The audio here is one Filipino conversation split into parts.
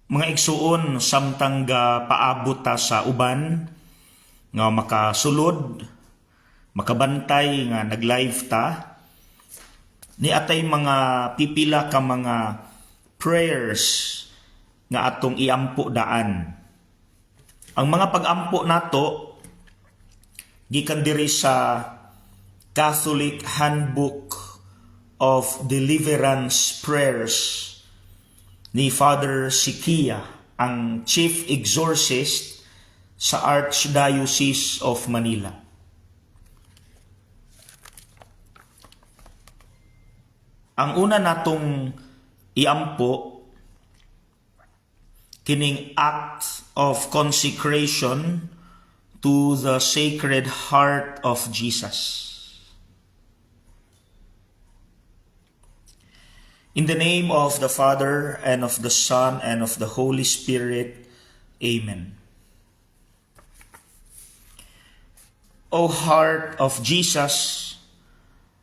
Mga igsuon, samtang paabot ta sa uban nga makasulod, makabantay nga nag-live ta, ni atay mga pipila ka mga prayers nga atong iampo daan. Ang mga pag-ampo nato gikan diri sa Catholic Handbook of Deliverance Prayers ni Father Sikia, ang Chief Exorcist sa Archdiocese of Manila. Ang una natong iampo kining act of consecration to the Sacred Heart of Jesus. In the name of the Father, and of the Son, and of the Holy Spirit. Amen. O heart of Jesus,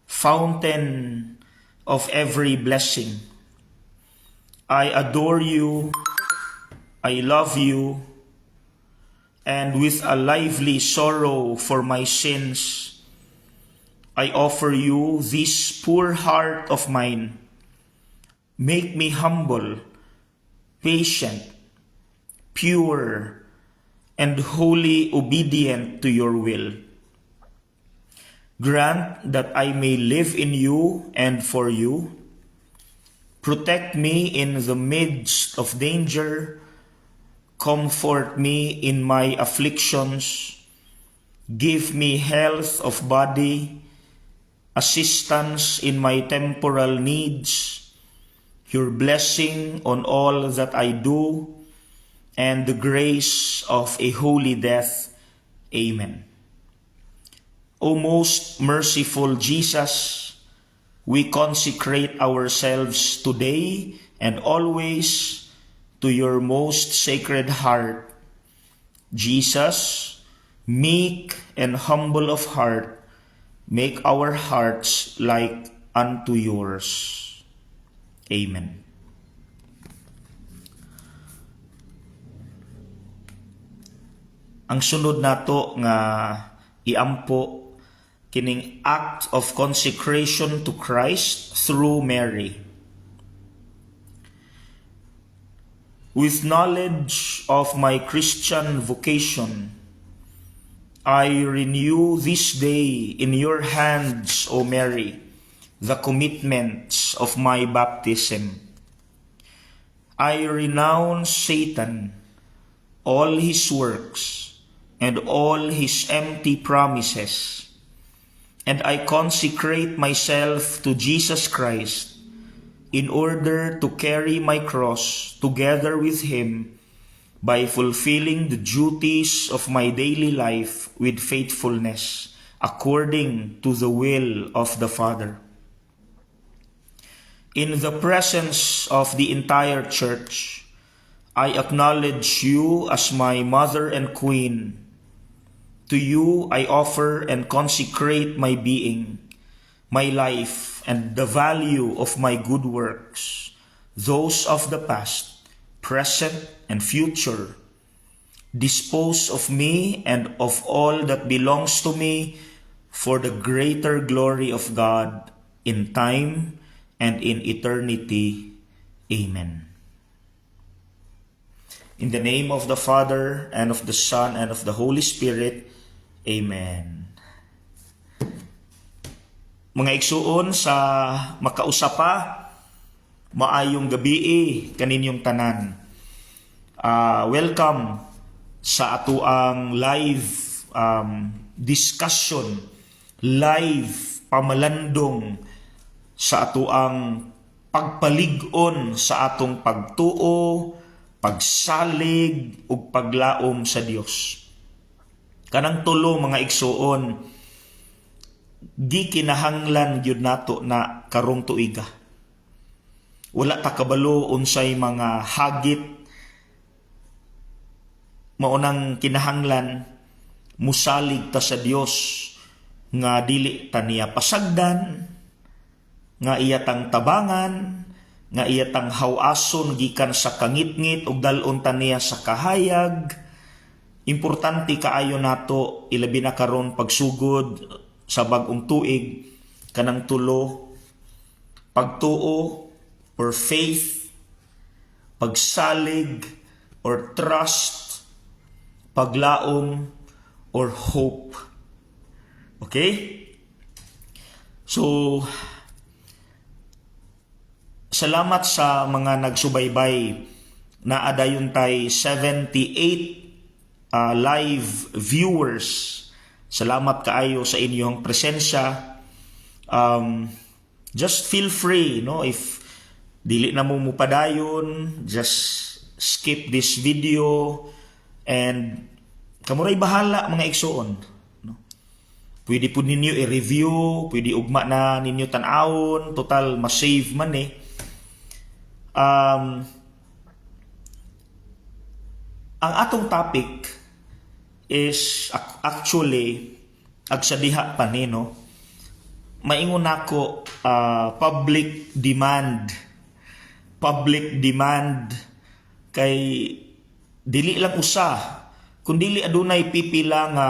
fountain of every blessing, I adore you, I love you, and with a lively sorrow for my sins, I offer you this poor heart of mine. Make me humble, patient, pure, and wholly obedient to your will. Grant that I may live in you and for you. Protect me in the midst of danger. Comfort me in my afflictions. Give me health of body, assistance in my temporal needs, your blessing on all that I do, and the grace of a holy death. Amen. O most merciful Jesus, we consecrate ourselves today and always to your most sacred heart. Jesus, meek and humble of heart, make our hearts like unto yours. Amen. Ang sunod nato nga iampo kining act of consecration to Christ through Mary. With knowledge of my Christian vocation, I renew this day in your hands, O Mary, the commitments of my baptism. I renounce Satan, all his works, and all his empty promises, and I consecrate myself to Jesus Christ in order to carry my cross together with him by fulfilling the duties of my daily life with faithfulness, according to the will of the Father. In the presence of the entire Church, I acknowledge you as my Mother and Queen. To you I offer and consecrate my being, my life, and the value of my good works, those of the past, present, and future. Dispose of me and of all that belongs to me for the greater glory of God in time and in eternity. Amen. In the name of the Father, and of the Son, and of the Holy Spirit. Amen. Mga igsuon sa makausapa, maayong gabi kaninyong tanan. Welcome sa atuang live discussion, live pamalandong sa atuang pagpalig-on sa atong pagtuo, pagsalig, ug paglaom sa Dios. Kanang tulo mga igsuon, di kinahanglan gyud nato na karong tuiga. Wala ta kabalo unsay mga hagit maunang kinahanglan musalig ta sa Dios nga dili ta niya pasagdan, nga iya tang tabangan, nga iyatang hawason gikan sa kangitngit ug dalon ta niya sa kahayag. Importante kaayo nato ilabi na karon pagsugod sa bag-ong tuig kanang tulo, pagtuo or faith, pagsalig or trust, paglaom or hope. Okay? So, salamat sa mga nagsubaybay na adayon tay 78 live viewers. Salamat kaayo sa inyong presensya. Just feel free, no? If dili na mo mupadayon, just skip this video and kamuray bahala mga igsoon. No? Pwede po ninyo i-review, pwede ugma na ninyo tan-awon, total ma-save man eh. Ang atong topic is actually agsadiha pa ni, no? Maingon nako public demand kay dili lang usa kundi adunay pipila nga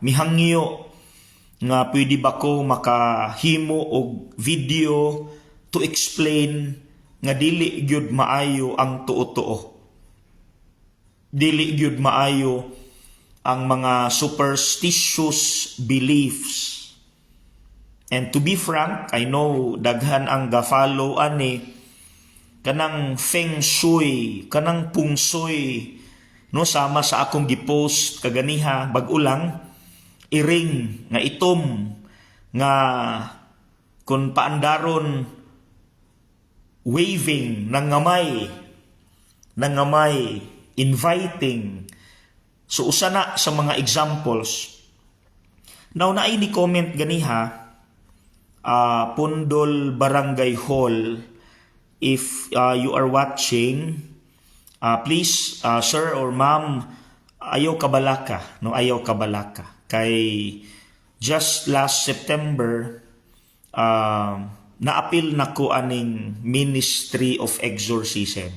mihangyo nga pwede ba ko makahimo og video to explain nga dili gyud maayo ang tuo-tuo. Dili gyud maayo ang mga superstitious beliefs. And to be frank, I know daghan ang ga-follow ani kanang feng shui, kanang pungsoy, no, sama sa akong gipost kaganiha bag-ulang iring nga itom nga kun paandaron waving nangamay inviting. So usa na sa mga examples. Now naay ni comment ganiha Pundol Barangay Hall, if you are watching, please sir or ma'am, ayaw kabalaka, no, ayaw kabalaka kay just last September naapil nako aning Ministry of Exorcism.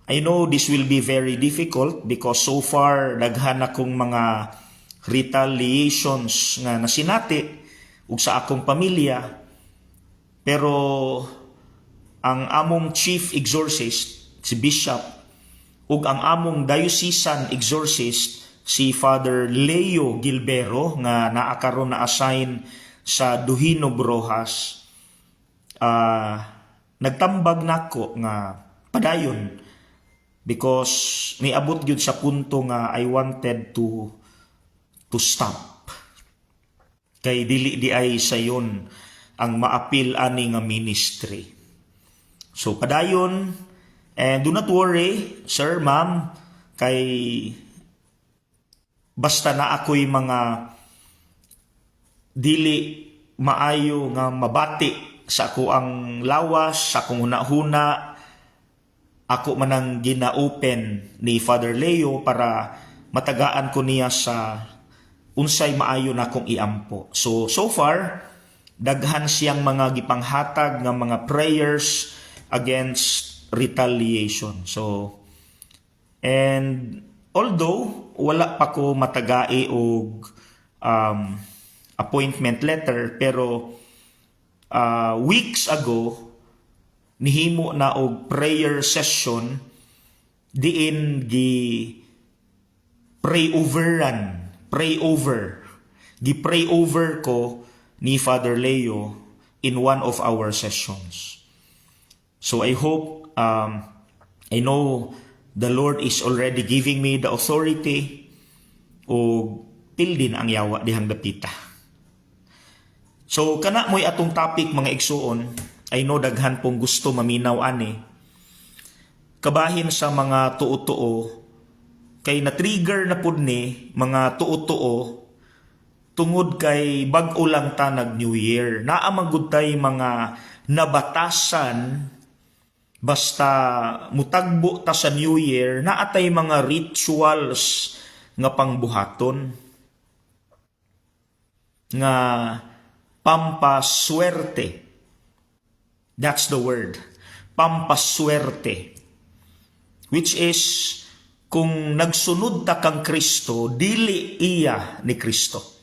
I know this will be very difficult because so far daghan akong mga retaliations nga nasinati ug sa akong pamilya, pero ang among chief exorcist si Bishop ug ang among diocesan exorcist si Father Leo Gilbero nga naa karon na assign sa Duhino Brojas, nagtambag nako nga padayon because niabot gyud sa punto nga I wanted to stop. Kay dili di ay sayon ang maapil ani nga ministry. So padayon, and do not worry, sir, ma'am, kay basta na ako'y mga dili maayo nga mabati sa ako ang lawas, sa akong huna-huna, ako manang gina-open ni Father Leo para matagaan ko niya sa unsay maayo na akong iampo. So far, daghan siyang mga gipanghatag nga mga prayers against retaliation. So, and although wala pa ko matagai og appointment letter, pero weeks ago nihimo na og prayer session diin pray over ko ni Father Leo in one of our sessions. So I hope, I know the Lord is already giving me the authority o pildin ang yawa dihang dapita. So kana mo'y atong topic mga igsuon, I know daghan pong gusto maminaw ani. Kabahin sa mga tuo-tuo, kay na-trigger na pud ni mga tuo-tuo tungod kay bag-o lang ta nag New Year. Naa magud tay mga nabatasan basta mutagbo ta sa New Year, naatay mga rituals nga pangbuhaton nga pampaswerte. That's the word. pampaswerte. Which is, kung nagsunod ta kang Kristo, dili iya ni Kristo.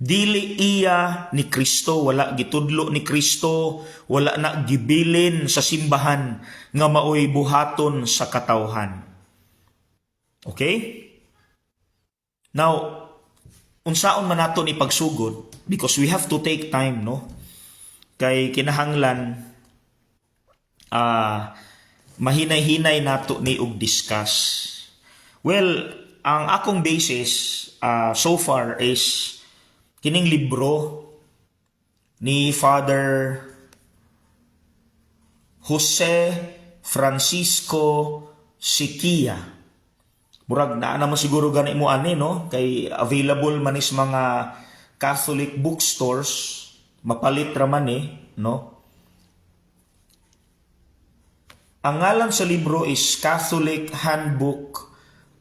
Dili iya ni Kristo, wala gitudlo ni Kristo, wala na gibilin sa simbahan nga maoy buhaton sa katawhan. Okay? Now, unsaon man nato ni pagsugod, because we have to take time, no? Kay kinahanglan mahinay-hinay nato ni og discuss. Well, ang akong basis so far is kining libro ni Father Jose Francisco Siquia. Murag naa naman siguro gani mo ani, no? Kay available man is mga Catholic bookstores, mapalit ra man no? Ang ngalan sa libro is Catholic Handbook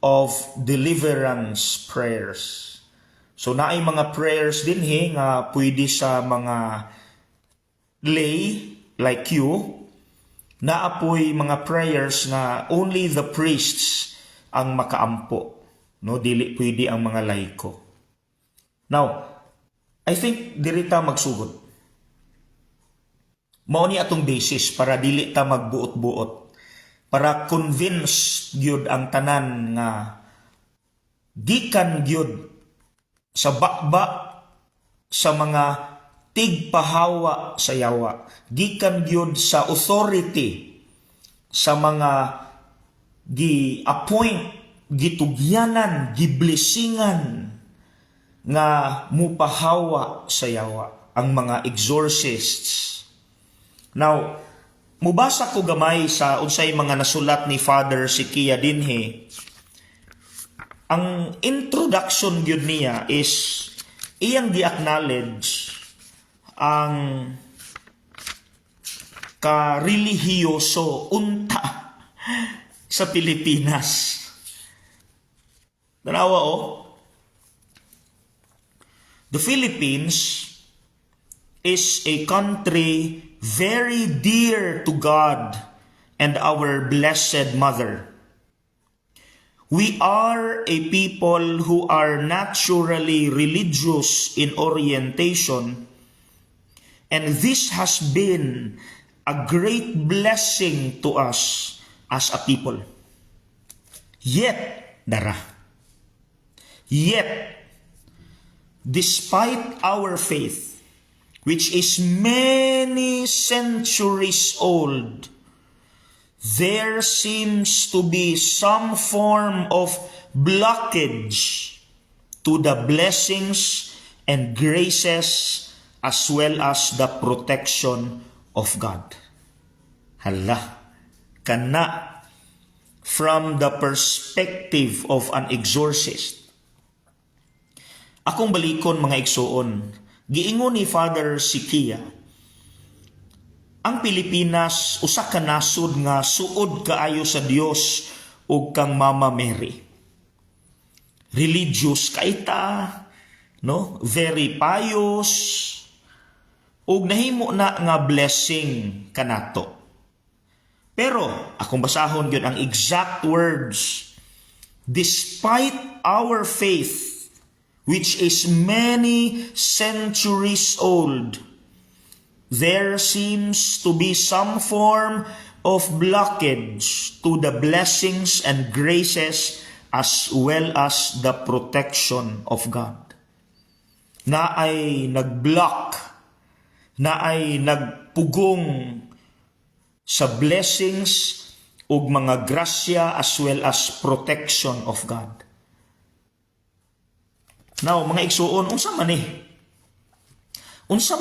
of Deliverance Prayers. So naay mga prayers din nga pwede sa mga lay like you, naapoy mga prayers na only the priests ang makaampo, no? Dili pwede ang mga laiko. Now, I think dili ta magsugod. Mao ni atong basis para dili ta magbuot-buot, para convince gyud ang tanan nga gikan gyud sa bakba sa mga tigpahawa sa yawa, gikan gyud sa authority sa mga gi-appoint, gitugyanan, giblessingan nga mupahawa sa yawa, ang mga exorcists. Now, mubasa ko gamay sa unsay mga nasulat ni Father Siquia dinhi. Ang introduction gyud niya is iyang gi-acknowledge ang ka-relihiyoso unta sa Pilipinas. Tanawa the Philippines is a country very dear to God and our Blessed Mother. We are a people who are naturally religious in orientation, and this has been a great blessing to us as a people. Yet, despite our faith, which is many centuries old, there seems to be some form of blockage to the blessings and graces as well as the protection of God. Hala, kana from the perspective of an exorcist. Akong balikon mga igsoon, giingon ni Father Siquia, ang Pilipinas usa ka nasod nga suod kaayo sa Dios ug kang Mama Mary. Religious kaita, no? Very pious, ug nahimo na nga blessing kanato. Pero akong basahon gyud ang exact words. Despite our faith, which is many centuries old, there seems to be some form of blockage to the blessings and graces as well as the protection of God. Na ay nag-block, na ay nagpugong sa blessings ug mga grasya as well as protection of God. Now, mga igsuon, unsa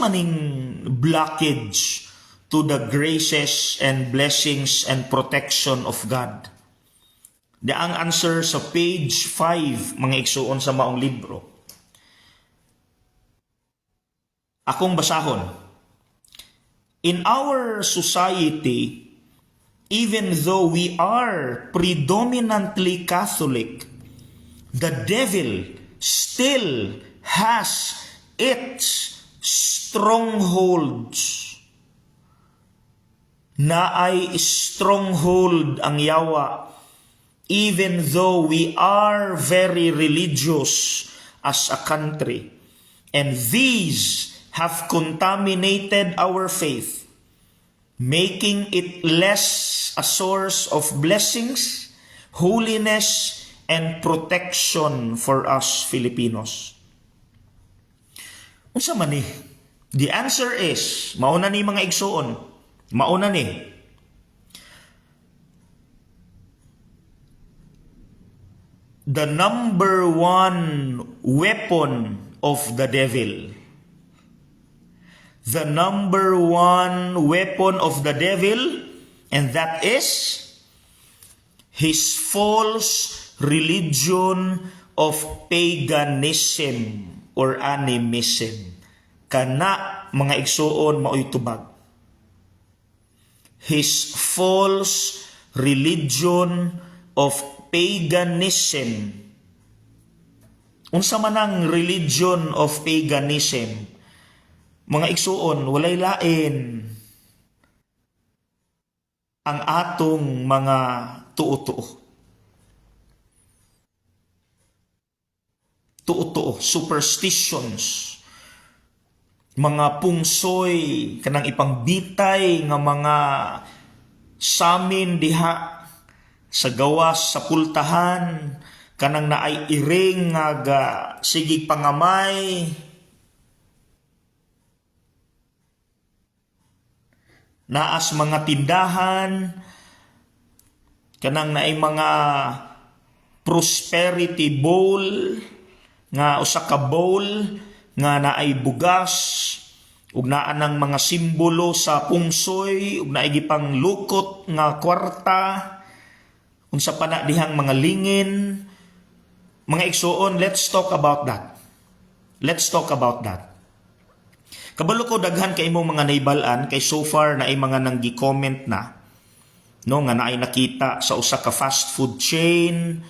maning blockage to the graces and blessings and protection of God? Ang answer sa page 5, mga igsuon sa maong libro. Akong basahon. In our society, even though we are predominantly Catholic, the devil still has its strongholds na ay stronghold ang yawa, even though we are very religious as a country. And these have contaminated our faith, making it less a source of blessings, holiness, and protection for us Filipinos. Unsa man ni? The answer is, mauna ni mga igsoon, mauna ni. The number one weapon of the devil. The number one weapon of the devil, and that is his false religion of paganism or animism. Kana mga igsoon maoy tubag. His false religion of paganism. Unsa man ang religion of paganism? Mga igsoon, walay lain ang atong mga tuo-tuo. Tuo-tuo, superstitions, mga pungsoy, kanang ipangbitay nga mga samin diha sa gawas sa pultahan, kanang naay iring nga sigig pangamay, naas mga tindahan, kanang naay mga prosperity bowl, nga usa ka bowl nga naay bugas, ug naa nang mga simbolo sa pungsoy, ug naay gipang lukot nga kwarta, unsa pa na dihang mga lingin. Mga igsoon, let's talk about that. Let's talk about that. Kabalo ko daghan kay imong mga naibalan kay so far na ay mga nang gi-comment na no nga naay nakita sa usa ka fast food chain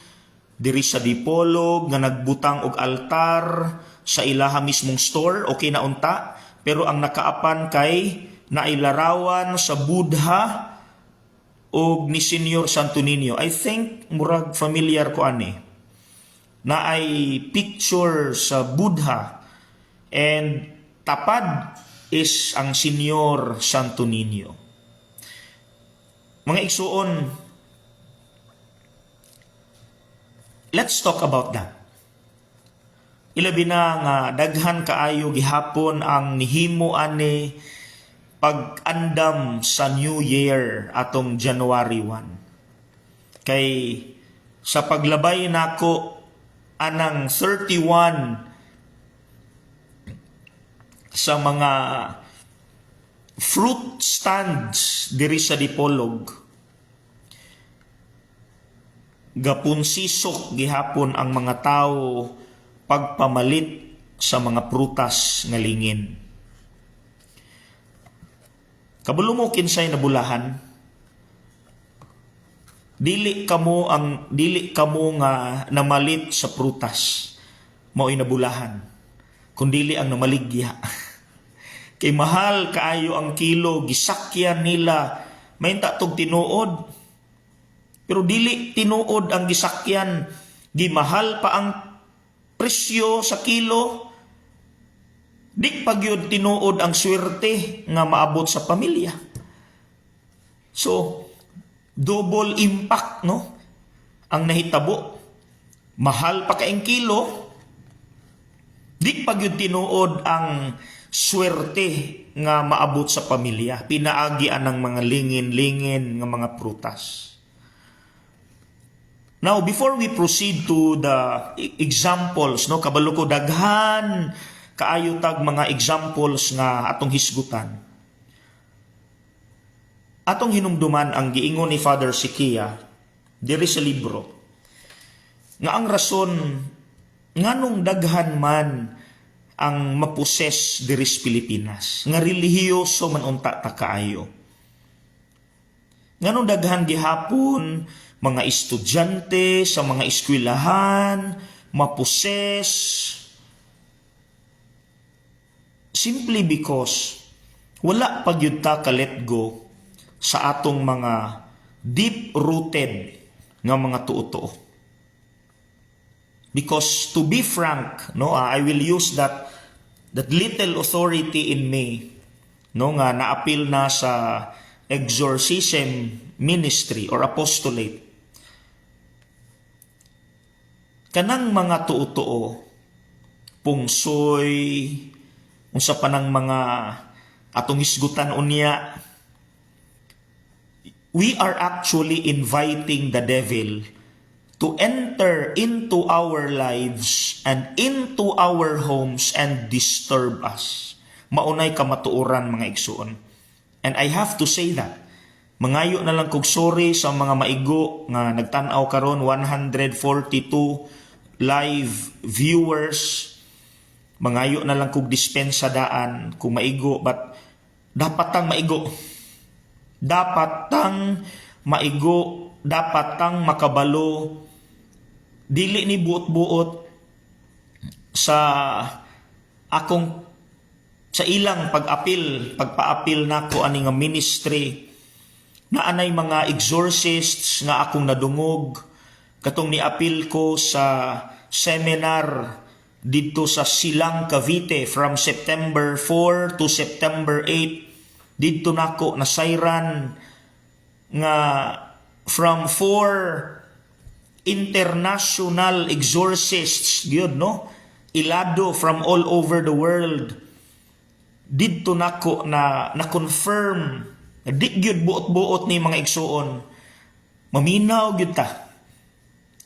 diri sa Dipolog nga nagbutang og altar sa ilaha mismong store, okay na unta, pero ang nakaapan kay naay larawan sa Buddha og ni Senyor Santo Niño. I think murag familiar ko ani. Naay picture sa Buddha and tapad is ang Senyor Santo Niño. Mga igsuon, let's talk about that. Ilabi na nga daghan kaayo gihapon ang nihimo ani pag-andam sa New Year atong January 1. Kay sa paglabay nako anang 31 sa mga fruit stands diri sa Dipolog, gapunsisok gihapon ang mga tao pagpamalit sa mga prutas nga lingin. Kabalo mo kinsay nabulahan, dili kamo nga namalit sa prutas mao'y nabulahan, kundili ang namaligya. Kay mahal kaayo ang kilo, gisakyan nila, may tog tinuod. Pero dili tinuod ang gisakyan, gimahal pa ang presyo sa kilo. Dik pagyud tinuod ang swerte nga maabot sa pamilya. So, double impact no ang nahitabo. Mahal pa kaing kilo, dik pagyud tinuod ang swerte nga maabot sa pamilya, pinaagian ng mga lingin-lingin nga mga prutas. Now, before we proceed to the examples, no, kabalo ko daghan kaayo tag mga examples nga atong hisgutan. Atong hinumduman ang giingon ni Father Sikia diri sa libro nga ang rason nganong daghan man ang maposes diri sa Pilipinas nga relihiyoso man unta ta kaayo. Nganong daghan gihapon mga estudyante sa mga eskwelahan maposes simply because wala pagyud ta ka let go sa atong mga deep-rooted nga mga tuo-tuo. Because to be frank, no, I will use that little authority in me, no, nga naapil na sa exorcism ministry or apostolate. Kanang mga tuo-tuo, pungsoy, unsa pa ng mga atong hisgutan unya, we are actually inviting the devil to enter into our lives and into our homes and disturb us. Maunay kamatuoran, mga igsoon. And I have to say that. Mangayo na lang kog sorry sa mga maigo nga nagtan-aw karon, 142 live viewers. Mangayo na lang kog dispensa daan kung maigo, but dapat tang maigo. Dapat tang maigo, dapat tang makabalo. Dili ni buot-buot sa ilang pagpaapil nako ani nga ministry na anay mga exorcists nga akong nadungog katong niapil ko sa seminar dito sa Silang, Cavite from September 4 to September 8. Dito nako nasayran nga from 4 international exorcists gyud, no, ilado from all over the world. Didto nako na confirm di gyud buot-buot ni mga igsoon, maminaw gyud ta.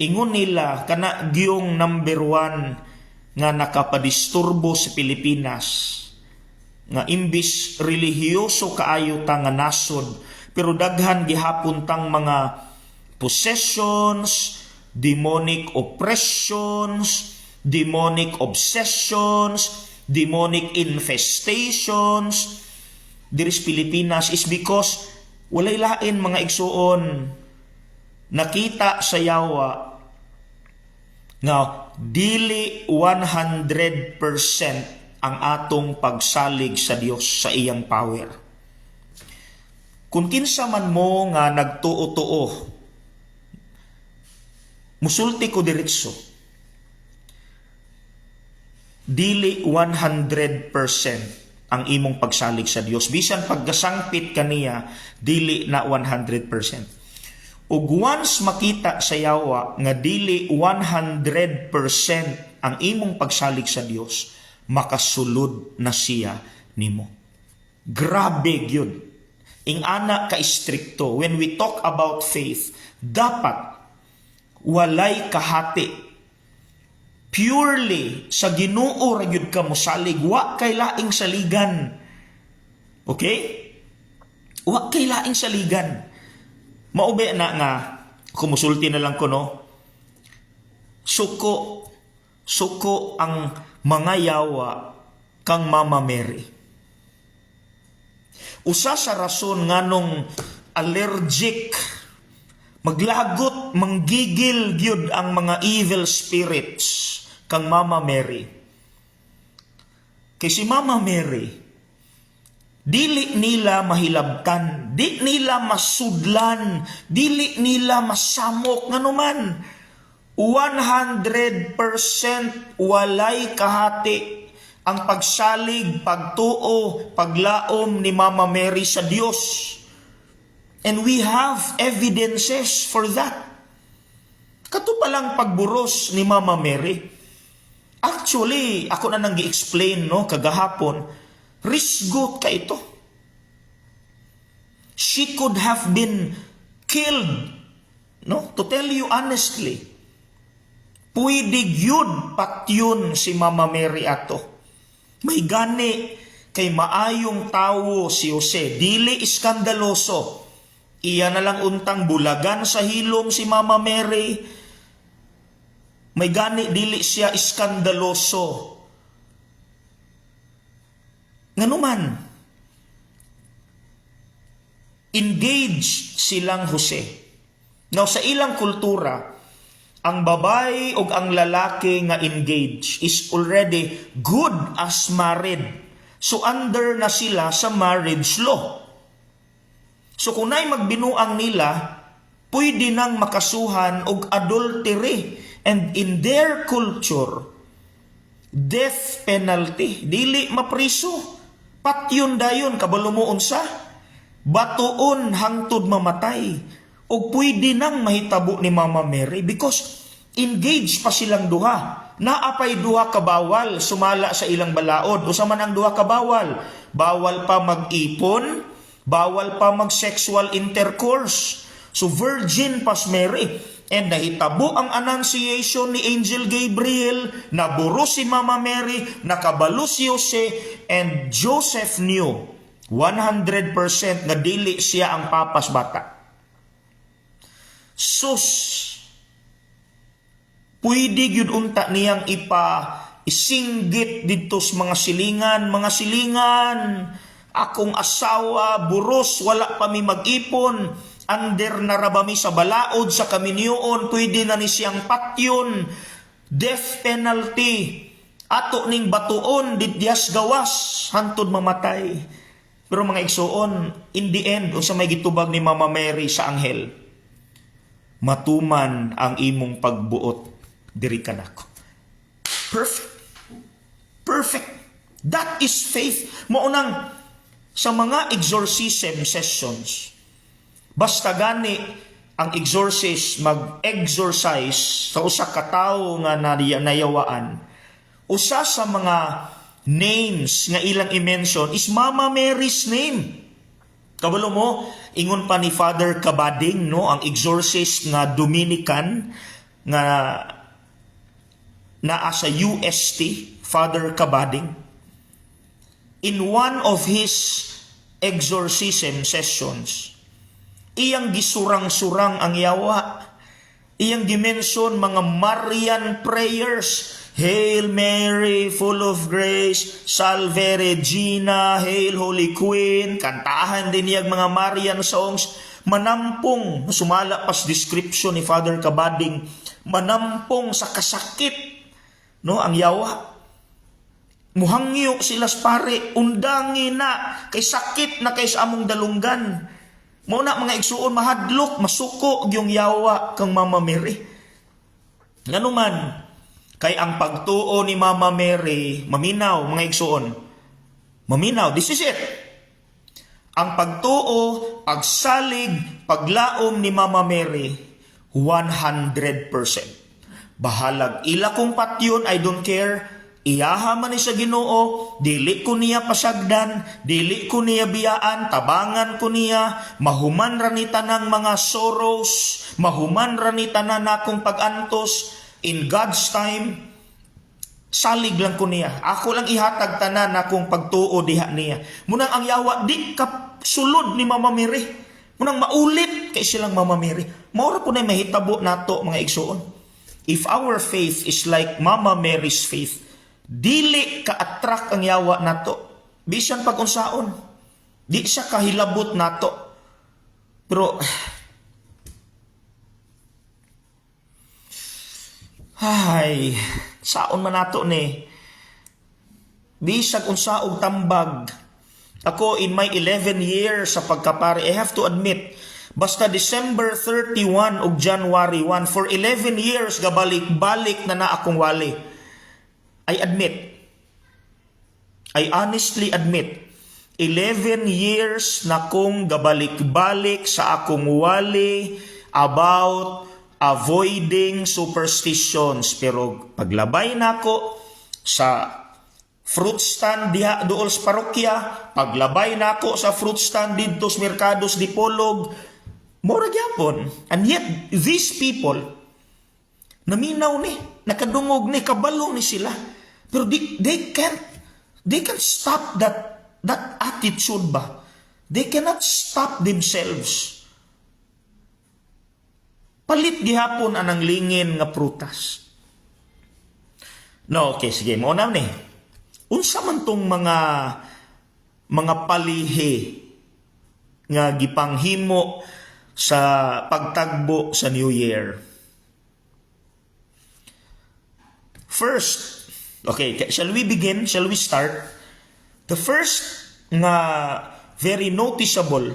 Ingon nila kana giyong number 1 nga nakapadisturbo sa Pilipinas, nga imbis relihiyoso kaayo ta nga nasod, pero daghan gihapon tang mga possessions, demonic oppressions, demonic obsessions, demonic infestations diri sa Pilipinas is because walay lain, mga igsoon, nakita sa yawa nga dili 100% ang atong pagsalig sa Dios sa iyang power. Kung kinsa man mo nga nagtuo-tuo, musulti ko diretso, dili 100% ang imong pagsalig sa Dios. Bisan paggasangpit kaniya, dili na 100%. Ug once makita sa yawa nga dili 100% ang imong pagsalig sa Dios, makasulod na siya nimo. Grabe gyud. Ingana ka istrikto. When we talk about faith, dapat walay kahati. Purely sa Ginoo ra gyud ka mosalig, wa kay laing saligan. Okay? Wa kay laing saligan. Maube na nga kumusulti na lang ko, no. Suko ang mga yawa kang Mama Mary. Usa sa rason nganong allergic, maglagot, manggigil gyud ang mga evil spirits kang Mama Mary. Kay si Mama Mary, dili nila mahilabtan, di nila masudlan, dili nila masamok, nganuman 100% walay kahati ang pagsalig, pagtuo, paglaom ni Mama Mary sa Dios. And we have evidences for that. Kato palang pagburos ni Mama Mary. Actually, ako na nang gi-explain, no, kagahapon, risgot ka ito. She could have been killed, no? To tell you honestly, pwede yun patyon si Mama Mary ato. May gani kay maayong tawo si Jose, dili iskandaloso. Iya na lang untang bulagan sa hilom si Mama Mary. May gani dili siya iskandaloso. Nganuman, engaged silang Jose. Now, sa ilang kultura, ang babae o ang lalaki nga engaged is already good as married. So, under na sila sa marriage law. So kunay magbinuang nila, pwede nang makasuhan og adultery. And in their culture, death penalty, dili mapriso. Patyon dayon, kabalo mo unsa? Batuon hangtod mamatay. O pwede nang mahitabo ni Mama Mary because engaged pa silang duha. Naapay duha ka bawal sumala sa ilang balaod. Usa man ang duha ka bawal. Bawal pa mag-ipon, bawal pa mag-sexual intercourse. So virgin pas Mary. And nahitabo ang annunciation ni Angel Gabriel, naburo si Mama Mary, nakabalo si Jose, and Joseph knew 100% nga dili siya ang papas bata. Sus, pwede gyud unta niyang isinggit dito sa mga silingan, akong asawa, buros, wala pa mi mag-ipon, under na rabami sa balaod sa kaminyoon, pwede na ni siyang patyon, death penalty, ato ning batuon, didyas gawas, hantod mamatay. Pero mga igsoon, in the end, unsa may gitubag ni Mama Mary sa anghel, matuman ang imong pagbuot, diri ka nako. Perfect. That is faith. Maunang sa mga exorcism sessions, basta gani ang exorcist mag-exorcise sa usa ka tawo nga nayawaan, usa sa mga names nga ilang i-mention is Mama Mary's name. Kabalo mo, ingon pa ni Father Cabading, no, ang exorcist nga Dominican nga naa sa UST, Father Cabading. In one of his exorcism sessions, iyang gisurang-surang ang yawa. Iyang dimension mga Marian prayers. Hail Mary, full of grace, Salve Regina, Hail Holy Queen. Kantahan din niyang mga Marian songs. Manampong, sumala pas description ni Father Cabading, manampong sa kasakit, no, ang yawa. Muhangyo sila pare, undangi na, kay sakit na kay sa among dalunggan. Muna mga igsuon, mahadlok, masuko yung yawa kang Mama Mary. Ngano man, kay ang pagtuo ni Mama Mary, maminaw mga igsuon. Maminaw, this is it. Ang pagtuo, pagsalig, paglaom ni Mama Mary, 100%. Bahalag ila kong patyon, I don't care. Iyaha man ni sa Ginoo, dili ko niya pasagdan, dili ko niya biyaan, tabangan ko niya, mahuman ra ni tanang mga sorrows, mahuman ra ni tanan akong pag-antos, in God's time, salig lang ko niya. Ako lang ihatag tanan akong pagtuo diha niya. Munang ang yawa, di ka sulod ni Mama Mary. Munang maulit kay silang Mama Mary. Maura po na mahitabo nato mga igsoon. If our faith is like Mama Mary's faith, dili ka-attract ang yawa nato. Bisan pag-unsaon. Di siya kahilabot nato. Pero, ay, saon man nato ni. Bisag unsaog tambag. Ako, in my 11 years sa pagkapari, I have to admit, basta December 31 ug January 1, for 11 years, gabalik-balik na akong wali. I honestly admit, 11 years na kong gabalik-balik sa akong wali about avoiding superstitions. Pero paglabay na ako sa fruit stand diha dool sa parokya, paglabay na ako sa fruit stand dito sa Mercados Dipolog, mura gyapon. And yet, these people, naminaw ni, nakadungog ni, kabalo ni sila. Pero they can't stop that attitude ba? They cannot stop themselves. Palit gihapon anang lingin nga prutas. No, okay, sige, mauna ni. Unsa man tong mga palihi nga gipanghimo sa pagtagbo sa New Year. First, okay, shall we begin? Shall we start? The first nga very noticeable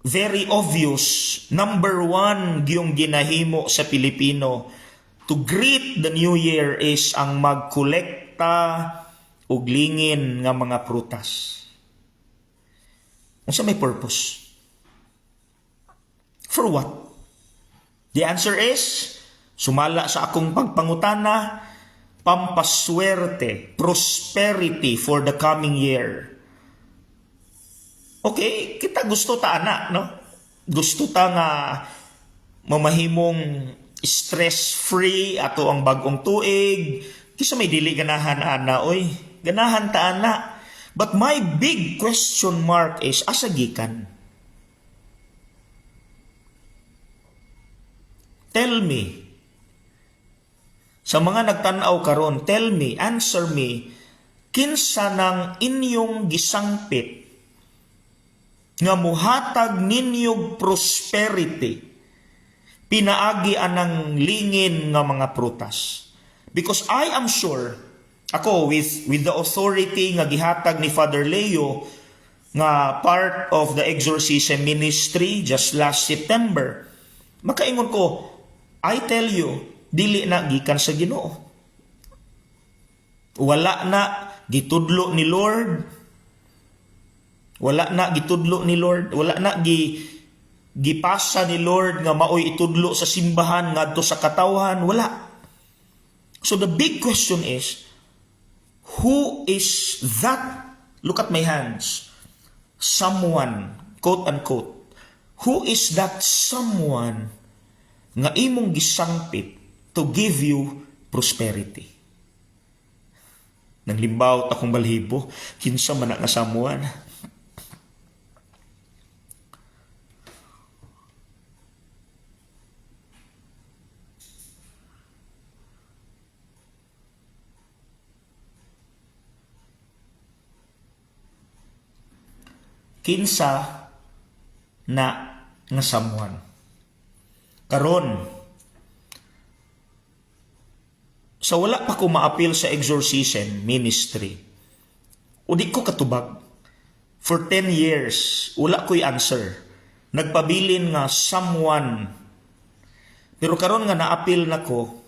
very obvious, number one yung ginahimo sa Pilipino to greet the New Year is ang magkolekta og lingin nga mga prutas. Unsa may purpose? For what? The answer is, sumala sa akong pagpangutana, pampaswerte, prosperity for the coming year. Okay, kita gusto ta ana, no? Gusto ta nga mamahimong stress-free ato ang bagong tuig. Kisa may dili ganahan ana, oy. Ganahan ta ana. But my big question mark is, asa gikan? Tell me. Sa mga nagtanaw karon, tell me, answer me, kinsa nang inyong gisangpit nga muhatag ninyog prosperity pinaagi anang lingin nga mga prutas? Because I am sure, ako with the authority nga gihatag ni Father Leo nga part of the exorcism ministry just last September, makaingon ko, I tell you, dili na gikan sa Ginoo. Wala na gitudlo ni Lord. Wala na gitudlo ni Lord. Wala na gipasa ni Lord nga maoy itudlo sa simbahan ngadto sa katawhan. Wala. So the big question is, who is that? Look at my hands. Someone, quote unquote. Who is that someone nga imong gisangpit to give you prosperity? Nanglimbaw akong balhibo, kinsa man nga samuan. Kinsa na nga samuan. Karon, sa wala pa ko maapil sa exorcism ministry, o di ko katubag, for 10 years, wala ko'y answer. Nagpabilin nga someone. Pero karon nga naapil na ko,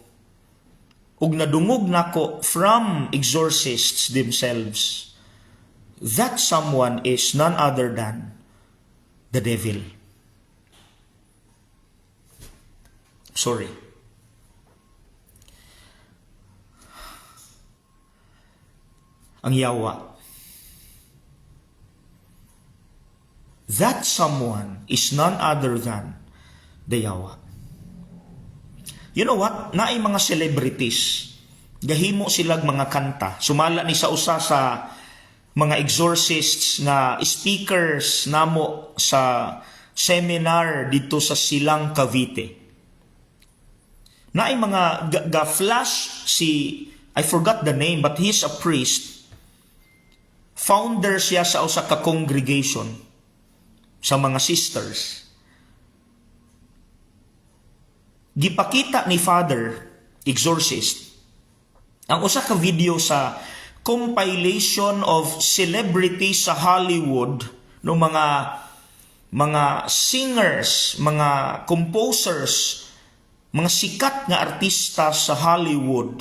ug nadungog na ko from exorcists themselves, that someone is none other than the devil. Sorry. Ang yawa. That someone is none other than the yawa. You know what? Naay mga celebrities. Gahimo silag mga kanta. Sumala ni sa usa sa mga exorcists nga speakers namo sa seminar dito sa Silang, Cavite. Naay mga ga-flash si, I forgot the name, but he's a priest. Founder siya sa usa ka congregation sa mga sisters. Gipakita ni Father, exorcist, ang usa ka video sa compilation of celebrities sa Hollywood, no mga singers, mga composers, mga sikat nga artista sa Hollywood,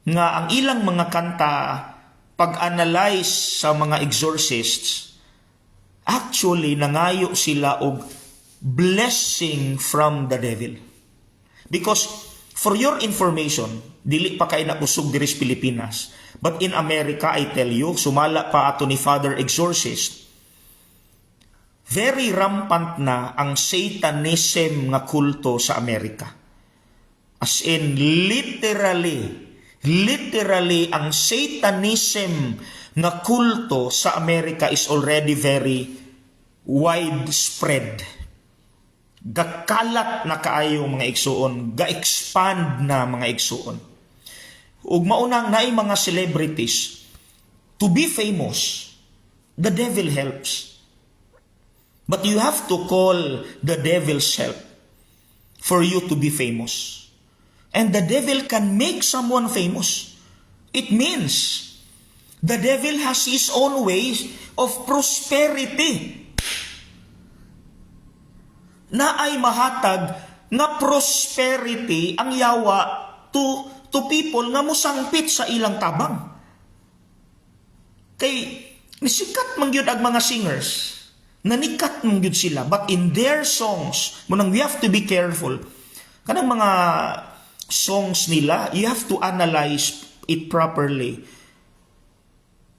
nga ang ilang mga kanta pag-analyze sa mga exorcists, actually nangayo sila og blessing from the devil. Because for your information, dili pa kay nakusog diri sa Pilipinas, but in America, I tell you, sumala pa ato ni Father Exorcist, very rampant na ang Satanism nga kulto sa Amerika. As in, literally, ang Satanism nga kulto sa Amerika is already very widespread. Gakalat na kaayo mga igsuon, ga-expand na mga igsuon. Ug maunang naay mga celebrities, to be famous, the devil helps. But you have to call the devil's help for you to be famous. And the devil can make someone famous. It means the devil has his own ways of prosperity. na ay mahatag nga prosperity ang yawa to people nga musangpit sa ilang tabang. Kay nisikat man gyud ang mga singers, nanikat man gyud sila, but in their songs, munang we have to be careful. Kanang mga songs nila, you have to analyze it properly.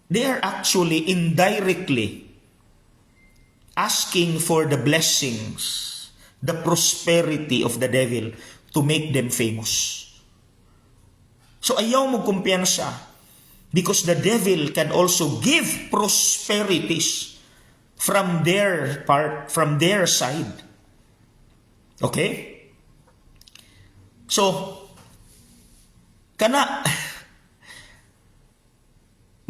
They are actually indirectly asking for the blessings, the prosperity of the devil to make them famous. So ayaw mo kumpiyansa because the devil can also give prosperities from their part, from their side. Okay? So, kana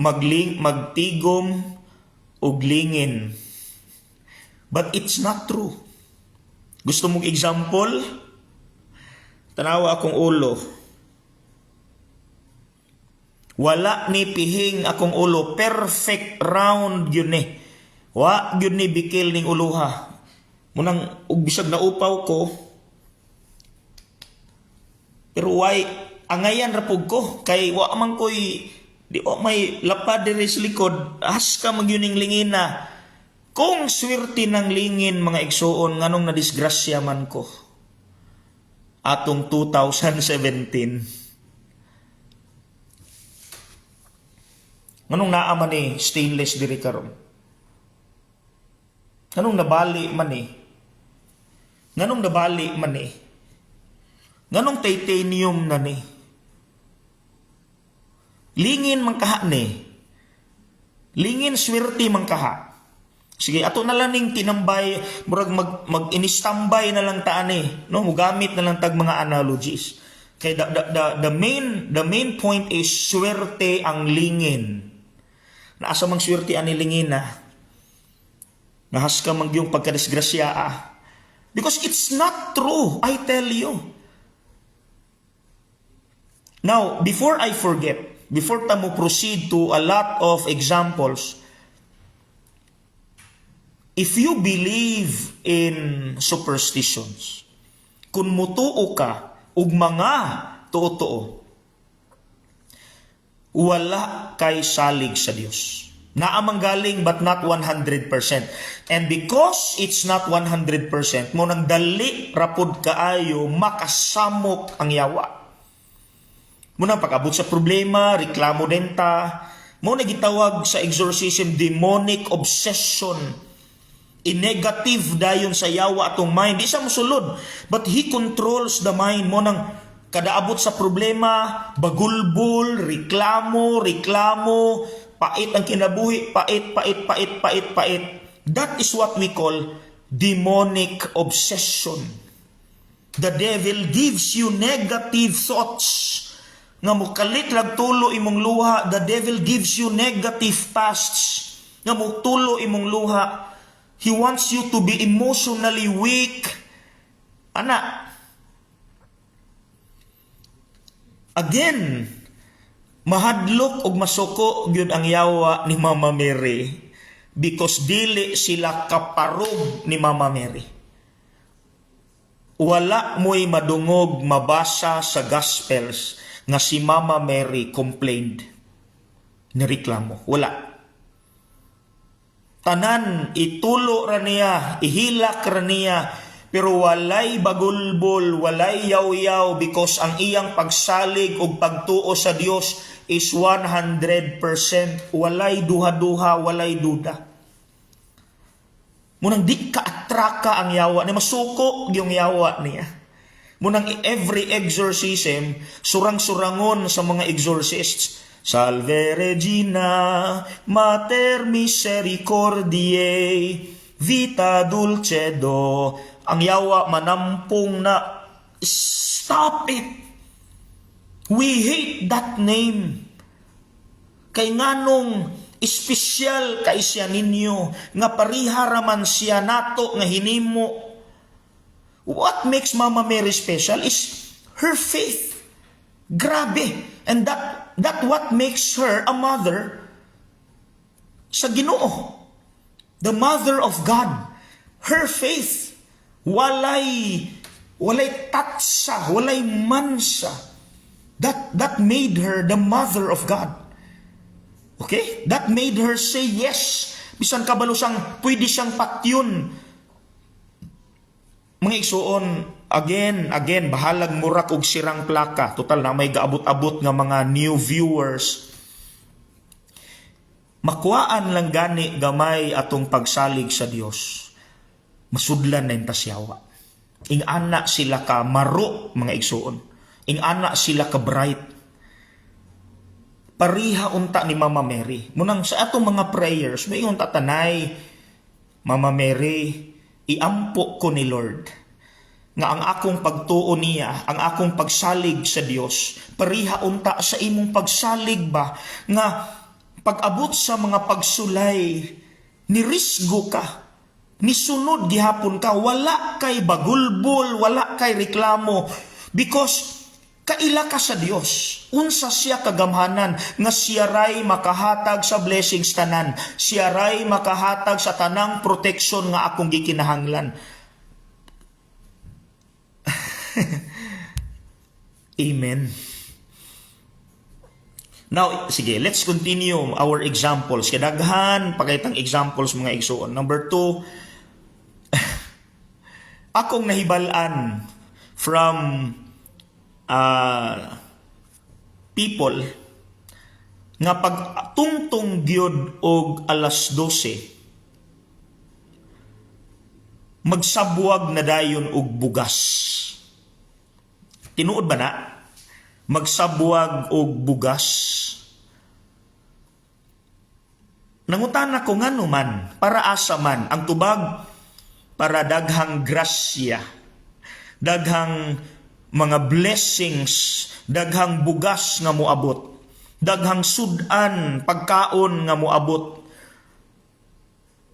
magtigom og lingin. But it's not true. Gusto mong example? Tanawa akong ulo. Wala ni pihing akong ulo. Perfect round yun eh. Wa yun ni bikil ning uluha. Munang bisag na upaw ko. Pero why angayan rapog ko. Kay wa man ko'y di o may lapad diri sa likod. As ka magyuning lingina. Kung swerte ng lingin mga igsoon, nganong nadisgrasya man ko. Atong 2017. Nganong naaman ni stainless diri karon. Nganong nabali man ni. Nganong nabali man ni. Nganong titanium na ni. Lingin man kaha ni. Lingin swerte man kaha. Sige, ato na lang ning tinambay, murag mag-inistambay na lang taan no? Mugamit na lang tag mga analogies. Kay the main point is swerte ang lingin. Naasa mang swerte ani lingin na. Nahas ka mang yung pagkadisgrasya Because it's not true, I tell you. Now, before I forget, before tamu proceed to a lot of examples, if you believe in superstitions, kung mutuo ka ug mga tuo-tuo, wala kay salig sa Dios. Naamang galing but not 100%. And because it's not 100%, mo nang dali rapod kaayo makasamok ang yawa. Mo nang pag-abot sa problema, reklamo denta, mo nagitawag sa exorcism demonic obsession. Negative dayon sa yawa atong mind. Di siya musulod. But he controls the mind mo nang kadaabot sa problema, bagulbul, reklamo, pait ang kinabuhi, pait. That is what we call demonic obsession. The devil gives you negative thoughts. Nga mukalit lag tulo imong luha, the devil gives you negative pasts. Nga mutulo imong luha, he wants you to be emotionally weak. Again, mahadlok og masuko gyud ang yawa ni Mama Mary because dili sila kaparog ni Mama Mary. Wala mo'y madungog mabasa sa Gospels nga si Mama Mary complained, nireklamo. Wala. Tanan, itulo ra niya, ihilak ra niya, pero walay bagulbol, walay yaw-yaw because ang iyang pagsalig o pagtuo sa Dios is 100%. Walay duha-duha, walay duda. Munang di ka-atraka ang yawa niya, masuko yung yawa niya. Munang every exorcism, surang-surangon sa mga exorcists, Salve Regina, Mater Misericordiae, Vita Dulcedo. Ang yawa manampong na, stop it! We hate that name. Kay nganong espesyal kay siya ninyo, nga pariharaman siya nato nga hinimo. What makes Mama Mary special is her faith. Grabe. And that what makes her a mother sa Ginoo. The mother of God. Her faith. Walay tatsa, walay mansa. That made her the mother of God. Okay? That made her say yes. Bisan kabalo siyang, pwede siyang patyon. Mga igsuon, again, bahalag murak og sirang plaka. Total na may gaabot-abot nga mga new viewers. Makuhaan lang gani gamay atong pagsalig sa Dios. Masudlan na yung tasyawa. Ing anak sila ka maro, mga igsuon. Ing anak sila ka bright. Pariha unta ni Mama Mary. Munang sa atong mga prayers, may unta tanay, Mama Mary, iampo ko ni Lord nga ang akong pagtuo niya, ang akong pagsalig sa Dios, pariha unta sa imong pagsalig ba nga pag-abot sa mga pagsulay, nirisgo ka, nisunod gihapon ka, wala kay bagulbol, wala kay reklamo, because kaila ka sa Dios. Unsa siya kagamhanan nga siya ray makahatag sa blessings tanan. Siya ray makahatag sa tanang protection nga akong gikinahanglan. Amen. Now, sige, let's continue our examples. Kadaghan pagaytang examples mga igsuon. Number 2, akong nahibalan from people nga pag tungtong gyud og alas 12 magsabwag na dayon og bugas. Tinuod ba na? Magsabwag og bugas. Nangutan ako ngano man, para asa man ang tubag, para daghang grasya, daghang mga blessings, daghang bugas nga moabot, daghang sudan, pagkaon nga moabot,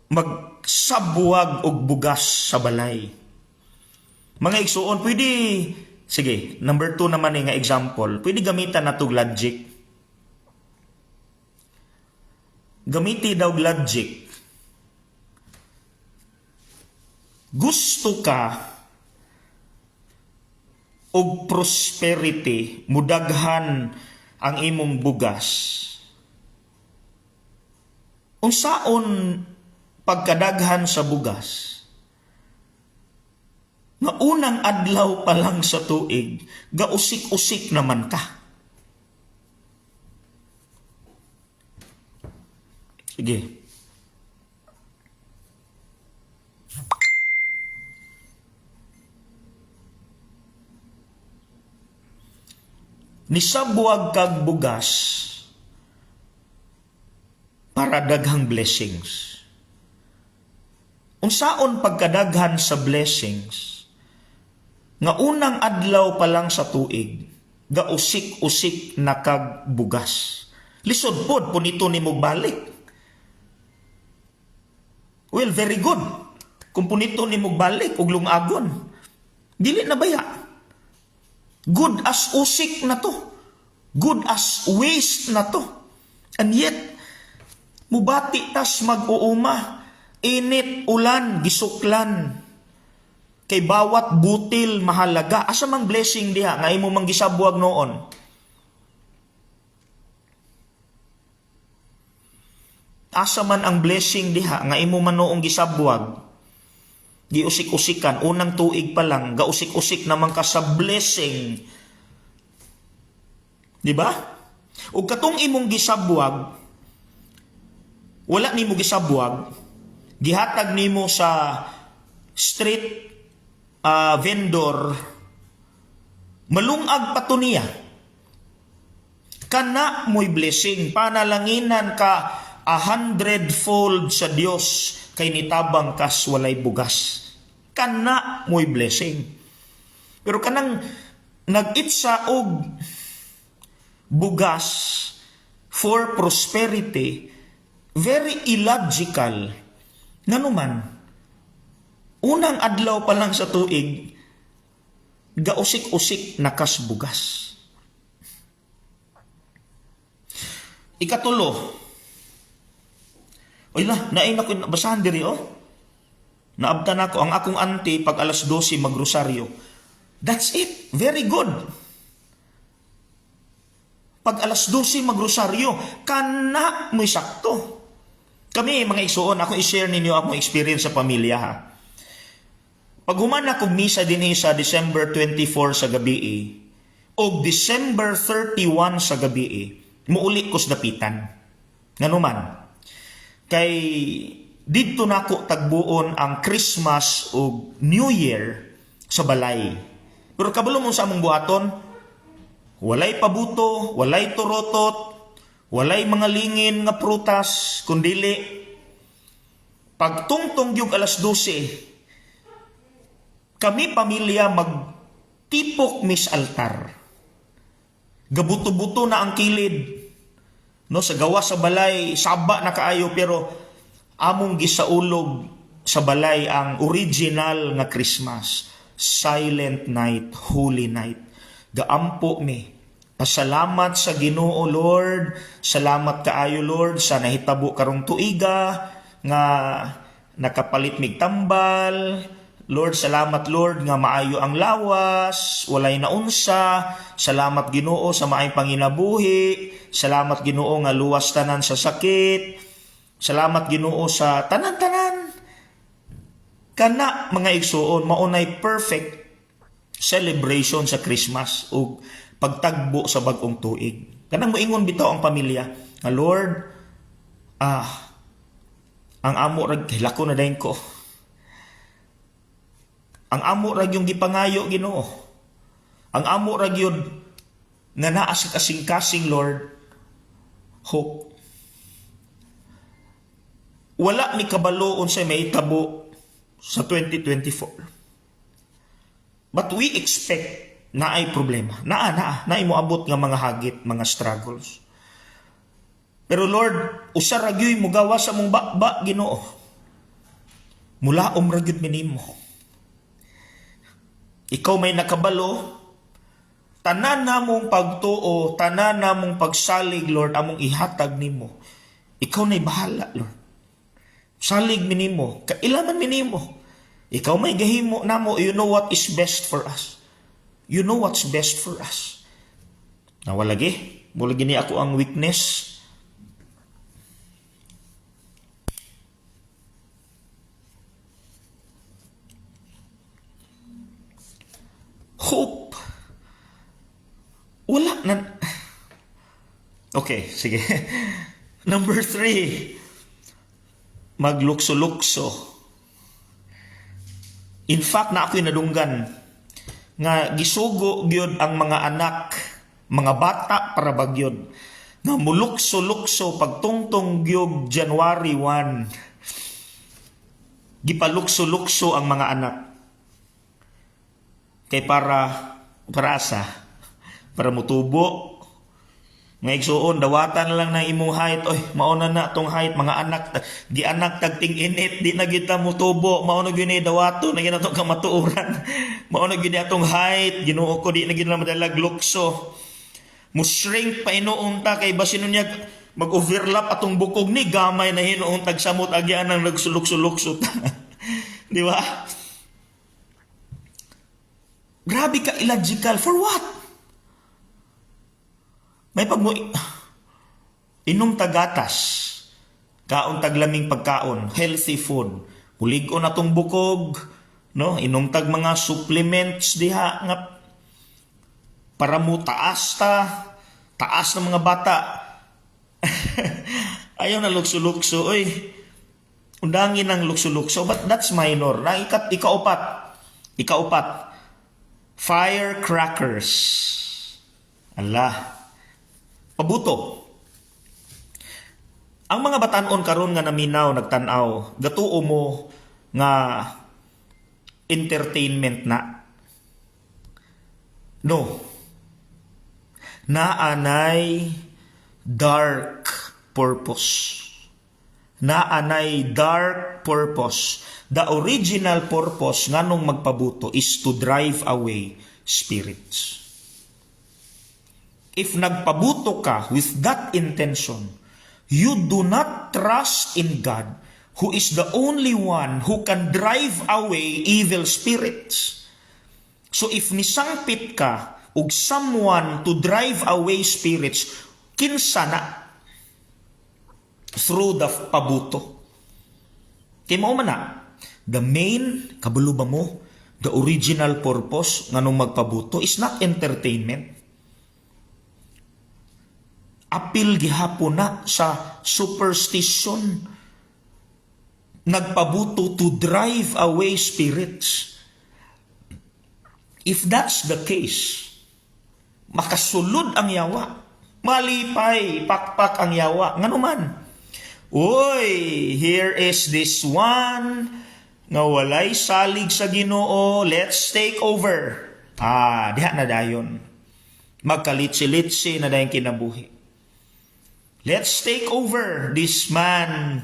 magsabwag og bugas sa balay. Mga igsuon, pwede, sige, number 2 naman nga example, pwede gamitan na itong logic. Gamiti daw logic. Gusto ka og prosperity, mudaghan ang imong bugas. Unsaon pagkadaghan sa bugas? Nga unang adlaw pa lang sa tuig, gausik-usik naman ka. Sige. Nisabwag kag bugas para daghang blessings. Unsaon pagkadaghan sa blessings nga unang adlaw pa lang sa tuig, gausik-usik na kag bugas. Lisod pod punito nimo balik. Well, very good. Kung punito nimo balik og lungagon, dili na baya. Good as usik na to. Good as waste na to. And yet, mubati tas mag-uuma. Init, ulan, gisuklan. Kay bawat butil mahalaga. Asa mang blessing diha nga imo mang gisabwag noon. Asa man ang blessing diha nga imo man noong gisabwag. Giusik-usikan, unang tuig pa lang, gausik-usik naman ka sa blessing. Di ba? O katong imong gisabwag, wala nimo gisabwag, gihatag nimo sa street vendor, malungag pa to niya. Kana mo'y blessing, panalanginan ka 100-fold sa Dios kay nitabang kas walay bugas. Kana mo'y blessing. Pero kanang nag-itsa og bugas for prosperity, very illogical. Nganuman, unang adlaw pa lang sa tuig, gausik-usik na kas bugas. Ikatulo, oy na, naay na ko basahan diri oh. Naabtan ako, ang akong auntie, pag alas 12 magrosaryo. That's it. Very good. Pag alas 12 magrosaryo, kana mo'y sakto. Kami, mga igsoon, ako i-share ninyo akong experience sa pamilya, ha. Pag human akong misa din sa December 24 sa gabi, o December 31 sa gabi, muuli ko sa dapitan. Nganuman, kay dito na ako tagbuon ang Christmas o New Year sa balay. Pero kabalo mo sa among buhaton, walay pabuto, walay turotot, walay mga lingin nga prutas, kundili. Pagtungtong yung alas 12, kami pamilya magtipok mis altar. Gabuto-buto na ang kilid. No, sa gawa sa balay, saba na kaayo, pero among gisaulog sa balay ang original nga Christmas. Silent night, holy night. Gaampo mi. Pasalamat sa Ginoo, Lord. Salamat kaayo, Lord, sa nahitabo karong tuiga nga nakapalit mig tambal. Lord, salamat Lord nga maayo ang lawas, walay naunsa. Salamat Ginoo sa maayong panginabuhi. Salamat Ginoo nga luwas tanan sa sakit. Salamat Ginoo sa tanan-tanan. Kana mga igsuon, maunay perfect celebration sa Christmas o pagtagbo sa bagong tuig. Kanang moingon bitaw ang pamilya nga Lord, ang amo rag hilako na dayon ko. Ang amo rag yung gipangayo Ginoo. Ang amo rag yun nga naa sa kasing-kasing Lord, hope. Wala ni kabalo unsay may tabo sa 2024. But we expect na ay problema. Na mo abot nga mga hagit, mga struggles. Pero Lord, usa ra gyud mo gawa sa mong bakba Ginoo. Mula ra gyud minimo. Ikaw may nakabalo, tanan namong pagtuo, tanan namong pagsalig, Lord, among ihatag nimo. Ikaw na'y bahala, Lord. Salig minimo, kailangan minimo. Ikaw may gahimo namo, you know what is best for us. You know what's best for us. Nawalagi, mula gini ako ang weakness. Hope. Wala na. Okay, sige. Number 3. Maglukso-lukso. In fact, na ako'y nadunggan nga gisugo gyud ang mga anak, mga bata para bagyod. Nga mulukso-lukso pagtungtong gyud January 1. Gipalukso-lukso ang mga anak. Kay para asa, para mutubo. Nga igsuon, dawatan lang ng imong height. Oy, mauna na tong height, mga anak, di anak tagting init, di na kita mutubo, mauna gyud ni dawato, na gina tong kamatuoran. Mauna gyud atong height, Ginoo ko, di na gyud na madalag lukso. Mushrink pa inuon ta, kay basin niya mag-overlap atong bukog ni, gamay na hinuon tagsamot, agyan ang nagsulukso-lukso ta. Di ba? Grabe ka illogical. For what? May inom tagatas, kaon taglaming pagkaon, healthy food, pulig-on atong bukog, no? Inom tag mga supplements diha nga para mo taas ng mga bata. Ayaw na lukso-lukso, oy. Undangin ang lukso-lukso, but that's minor. Na ikaupat. Firecrackers. Allah. Pabuto. Ang mga batanon karon nga naminaw, nagtanaw, gatuo mo nga entertainment na. No. Naanay dark purpose. Naanay dark purpose. The original purpose nganong magpabuto is to drive away spirits. If nagpabuto ka with that intention, you do not trust in God who is the only one who can drive away evil spirits. So if nisangpit ka ug someone to drive away spirits, kinsa na? Through the pabuto. Kaya mo man na, the main, kabalo ba mo, the original purpose nga nung magpabuto is not entertainment. Apil gihapon na sa superstition. Nagpabuto to drive away spirits. If that's the case, makasulod ang yawa. Malipay, pakpak ang yawa. Nga naman, uy, here is this one nga walay salig sa Ginoo, let's take over. Diha na dayon. Magkalitsi-litsi na dayon kinabuhi. Let's take over this man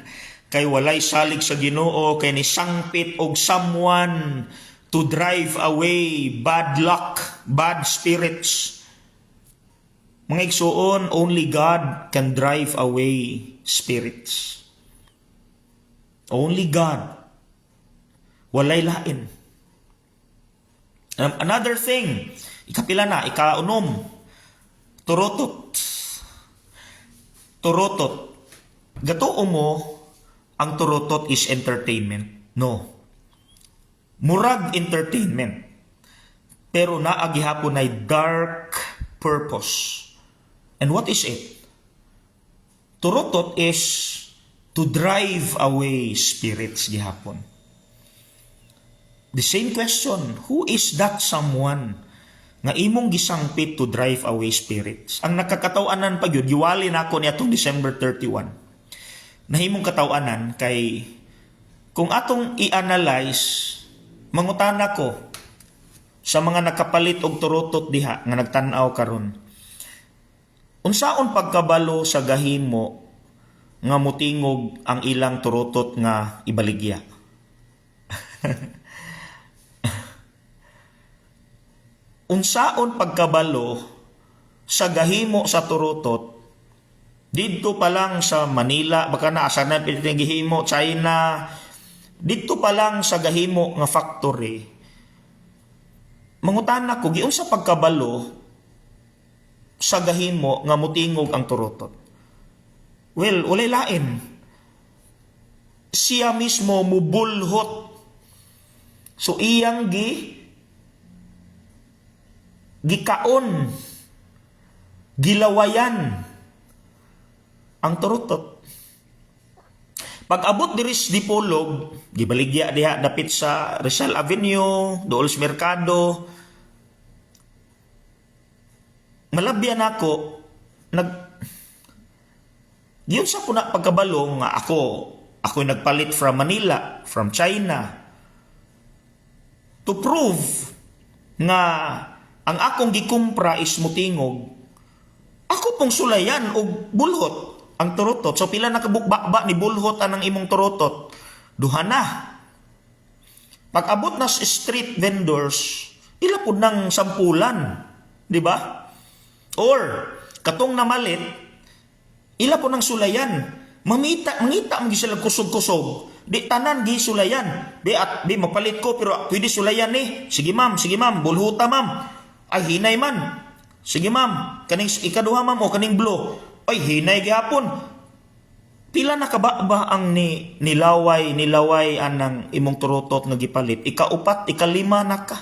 kay walay salig sa Ginoo, kay ni sangpit og someone to drive away bad luck, bad spirits. Mga igsuon, only God can drive away spirits. Only God. Walay lain. Another thing, ikapila na, ikaunom, turotot. Turotot. Gatoo mo, ang turotot is entertainment. No. Murag entertainment. Pero naagihapon ay dark purpose. And what is it? Turotot is to drive away spirits gihapon. The same question, who is that someone nga imong gisangpit to drive away spirits? Ang nakakatawanan pa yun, giwali na ako niya itong December 31. Nahimong katawanan kay kung atong i-analyze, mangutana ko sa mga nakapalit og turotot diha nga nagtan-aw karon. Unsaon pagkabalo sa gahimo nga mutingog ang ilang turotot nga ibaligya? Unsaon pagkabalo sa gahimo sa turotot didto pa lang sa Manila, baka na asa na gihimo China, didto pa lang sa gahimo nga factory. Mangutana ko giunsa pagkabalo sa gahimo nga mutingog ang turotot? Well, walay lain. Siya mismo mubulhot. So iyang gikaon, gilawayan ang turotot. Pag abot diris Dipolog, gibaligya diha dapit sa Rizal Avenue, Dools Mercado. Malabyan ako, yun sa puna pagkabalo nga ako nagpalit from Manila, from China, to prove nga ang akong gikumpra is mutingog, ako pong sulayan og bulhot ang turotot. So pila nakabukbakba ni bulhot anang imong turotot? Duha na. Pag abot na sa street vendors, ila po ng sampulan. Di ba? Or, katong namalit, ila po ng sulayan. Mangita ang gisala kusog-kusog. Di tanan gisulayan. Di mapalit ko pero pwede sulayan ni. Sige ma'am, bulhuta ma'am. Ay hinay man. Sige ma'am, kaning ikaduha ma'am o kaning blow. Ay hinay gihapon. Pila na ka ba ang nilaway anang imong turotot nga gipalit? Ikaupat, ikalima na ka.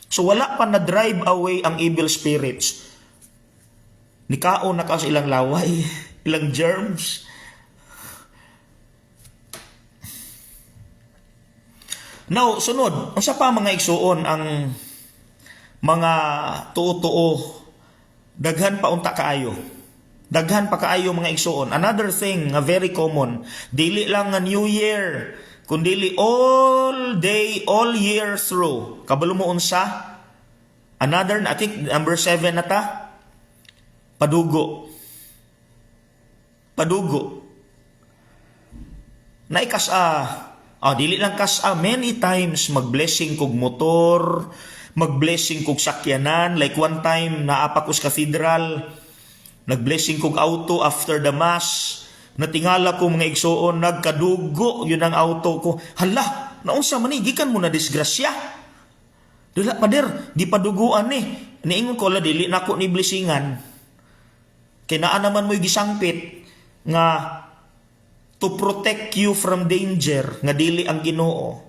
So wala pa na drive away ang evil spirits. Nikaon na ka sa ilang laway, ilang germs. Now, sunod, unsa pa mga igsuon ang mga tuo-tuo, daghan pa unta kaayo. Daghan pa kaayo mga igsuon. Another thing nga very common, dili lang nga New Year, kundili all day, all year through. Kabalo mo unsa? Another, I think number 7 na ta. Padugo. Dili lang many times mag-blessing kog motor, mag-blessing kog sakyanan. Like one time naapa ko sa cathedral, nag-blessing kog auto after the mass. natingala ko mga igsoon, nagkadugo yun ang auto ko. Hala, naunsa man ni, gikan mo na disgrasya. Dila, pader, di paduguan ni. Niingon ko, dili na ako ni blessingan. Kaya naan naman mo'y gisangpit nga to protect you from danger, nga dili ang Ginoo.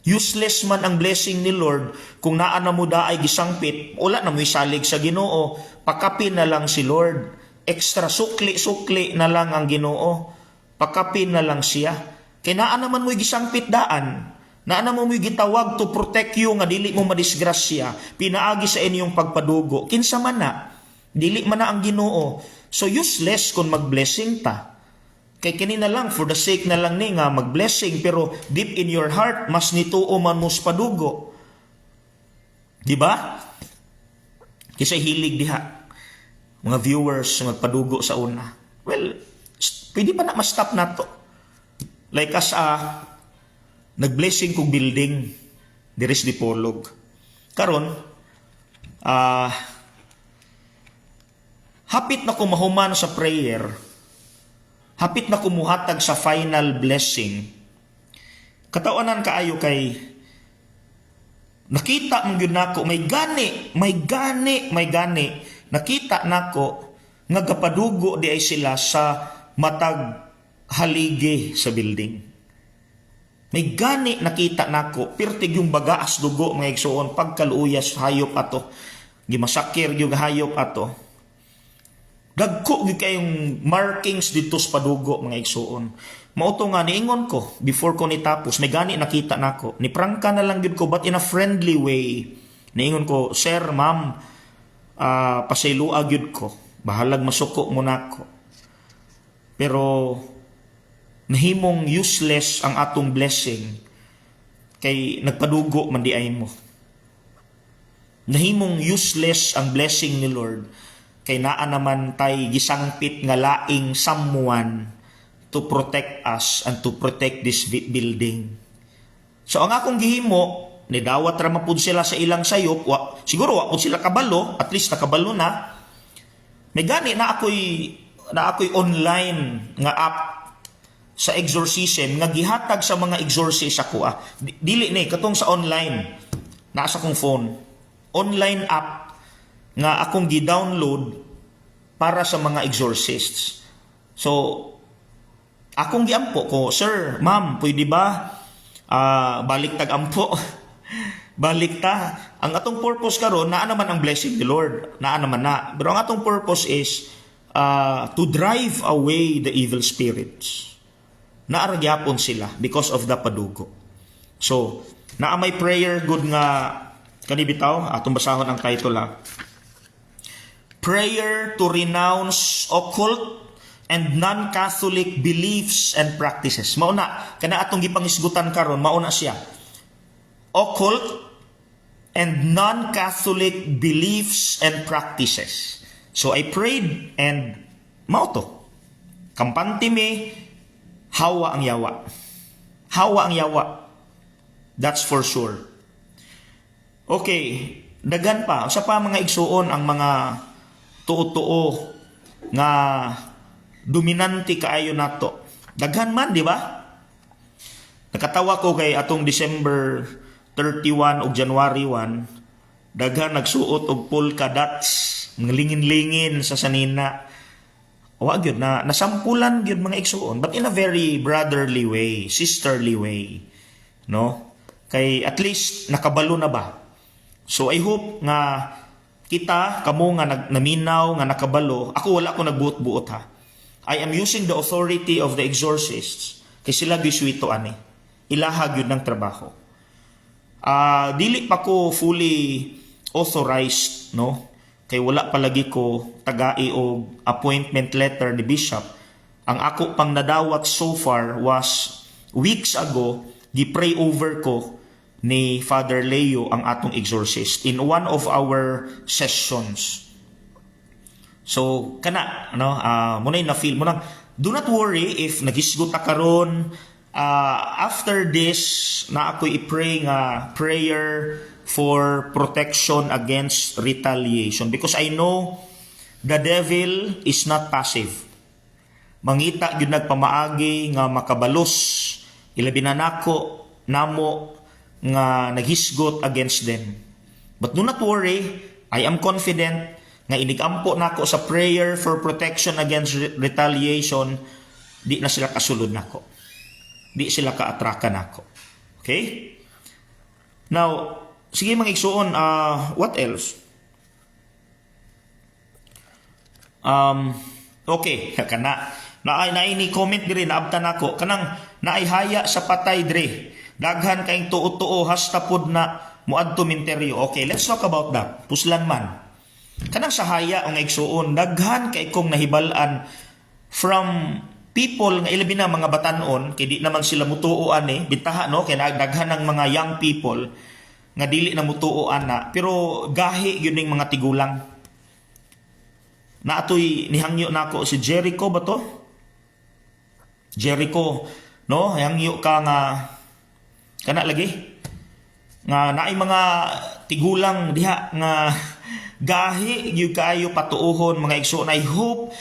Useless man ang blessing ni Lord kung naan na mo da ay gisangpit, wala na mo'y salig sa Ginoo, pakapin na lang si Lord. Extra sukli-sukli na lang ang Ginoo, pakapin na lang siya. Kaya naan naman mo'y gisangpit daan, naan naman mo'y gitawag to protect you nga dili mo madisgrasya, pinaagi sa inyong pagpadugo. Kinsa man na, dili man na ang Ginoo. So useless kung mag-blessing ta. Kay kini na lang, for the sake na lang ni nga mag-blessing, pero deep in your heart, mas nituo man mo sa padugo. Diba? Kasi hilig diha. Mga viewers, magpadugo sa una. Well, pwede pa na ma-stop na to. Like as nag-blessing kong building, diris di Polog. Karon, hapit na kumahuman sa prayer, hapit na kumuhatag sa final blessing. Katawanan kaayo kay nakita mong yun nako, may gani. Nakita nako nga gapadugo di ay sila sa matag haligi sa building. May gani nakita nako, pirtig yung bagaas dugo mga igsoon, pagkaluyas hayop ato, gimasakir yung hayop ato. Dagko gyud kayong markings dito sa padugo mga igsoon. Mauto nga niingon ko before ko nitapos, may gani nakita nako. Ni prangka na lang gyud ko but in a friendly way. Niingon ko, "Sir, ma'am, pasayloa gyud ko. Bahalag masuko mo nako." Pero nahimong useless ang atong blessing kay nagpadugo man di ay mo. Nahimong useless ang blessing ni Lord kay naa naman tay gisangpit nga laing someone to protect us and to protect this building. So ang akong gihimo, nidawat ra mapud sila sa ilang sayop, siguro wa pud sila kabalo, at least nakabalo na. May gani na ako'y online nga app sa exorcism nga gihatag sa mga exorcist ako. Dili ni katong sa online, nasa kong phone. Online app nga akong gi-download para sa mga exorcists. So, akong giampo ko, "Sir, ma'am, pwede ba balik tag-ampo?" Balik ta. Ang atong purpose karon, naa naman ang blessing ni Lord. Naa naman na. Pero ang atong purpose is to drive away the evil spirits. Naaragyapon sila because of the padugo. So, naa may prayer good nga kanibitaw, atong basahon ang title Prayer to renounce occult and non-Catholic beliefs and practices. Mauna, kana atong gipangisgutan karon, mauna siya. Occult and non-Catholic beliefs and practices. So I prayed and mauto. Kampante me, hawa ang yawa. Hawa ang yawa. That's for sure. Okay, dagan pa. Sa pa mga igsuon ang mga tuo-tuo nga dominante kaayo nato. Daghan man, di ba? Nakatawa ko kay atong December 31 o January 1, daghan nagsuot og polka dots, mga lingin-lingin sa sanina. Wa gyud na nasampulan gyud mga igsuon, but in a very brotherly way, sisterly way, no? Kay at least nakabalo na ba? So I hope nga kita kamo nga naminaw nga nakabalo. Ako wala ko nagbuot-buot ha. I am using the authority of the exorcists kay sila giswito ani. Ilahag yun ng trabaho. Dili pa ko fully authorized, no? Kay wala palagi ko tagai og appointment letter ni Bishop. Ang ako pang nadawat so far was weeks ago, gi-pray over ko ni Father Leo ang atong exorcist in one of our sessions. So kana munay na feel mo nang do not worry if nagisgot ta karon. After this na ako i-pray nga prayer for protection against retaliation, because I know the devil is not passive. mangita gyud nagpamaagi nga makabalos ilabi na nako namo nga naghisgot against them. But do not worry, I am confident nga inigampo nako sa prayer for protection against retaliation, di na sila kasulod nako. Di sila kaatrakan nako. Okay? Now, sige mga igsuon, what else? Okay, kana naay ni comment diri naabtan nako kanang naayhaya sa patay diri. Daghan kaing tuo-tuo hasta pod na muadto minteryo. Okay, let's talk about that. Puslan man. Kanang sahaya ang igsuon, daghan kay kong nahibalan from people nga ilabi na mga batanon kay di naman sila mutuoan bitaha no kay daghan ng mga young people nga dili na mutuoan na pero gahi gyud ning mga tigulang. Naatoy nihangyo nako si Jericho ba to? Jericho no, hangyo ka nga kana lagi nga naay mga tigulang diha nga gahi gyud kaayo patuohon mga igsoon. I hope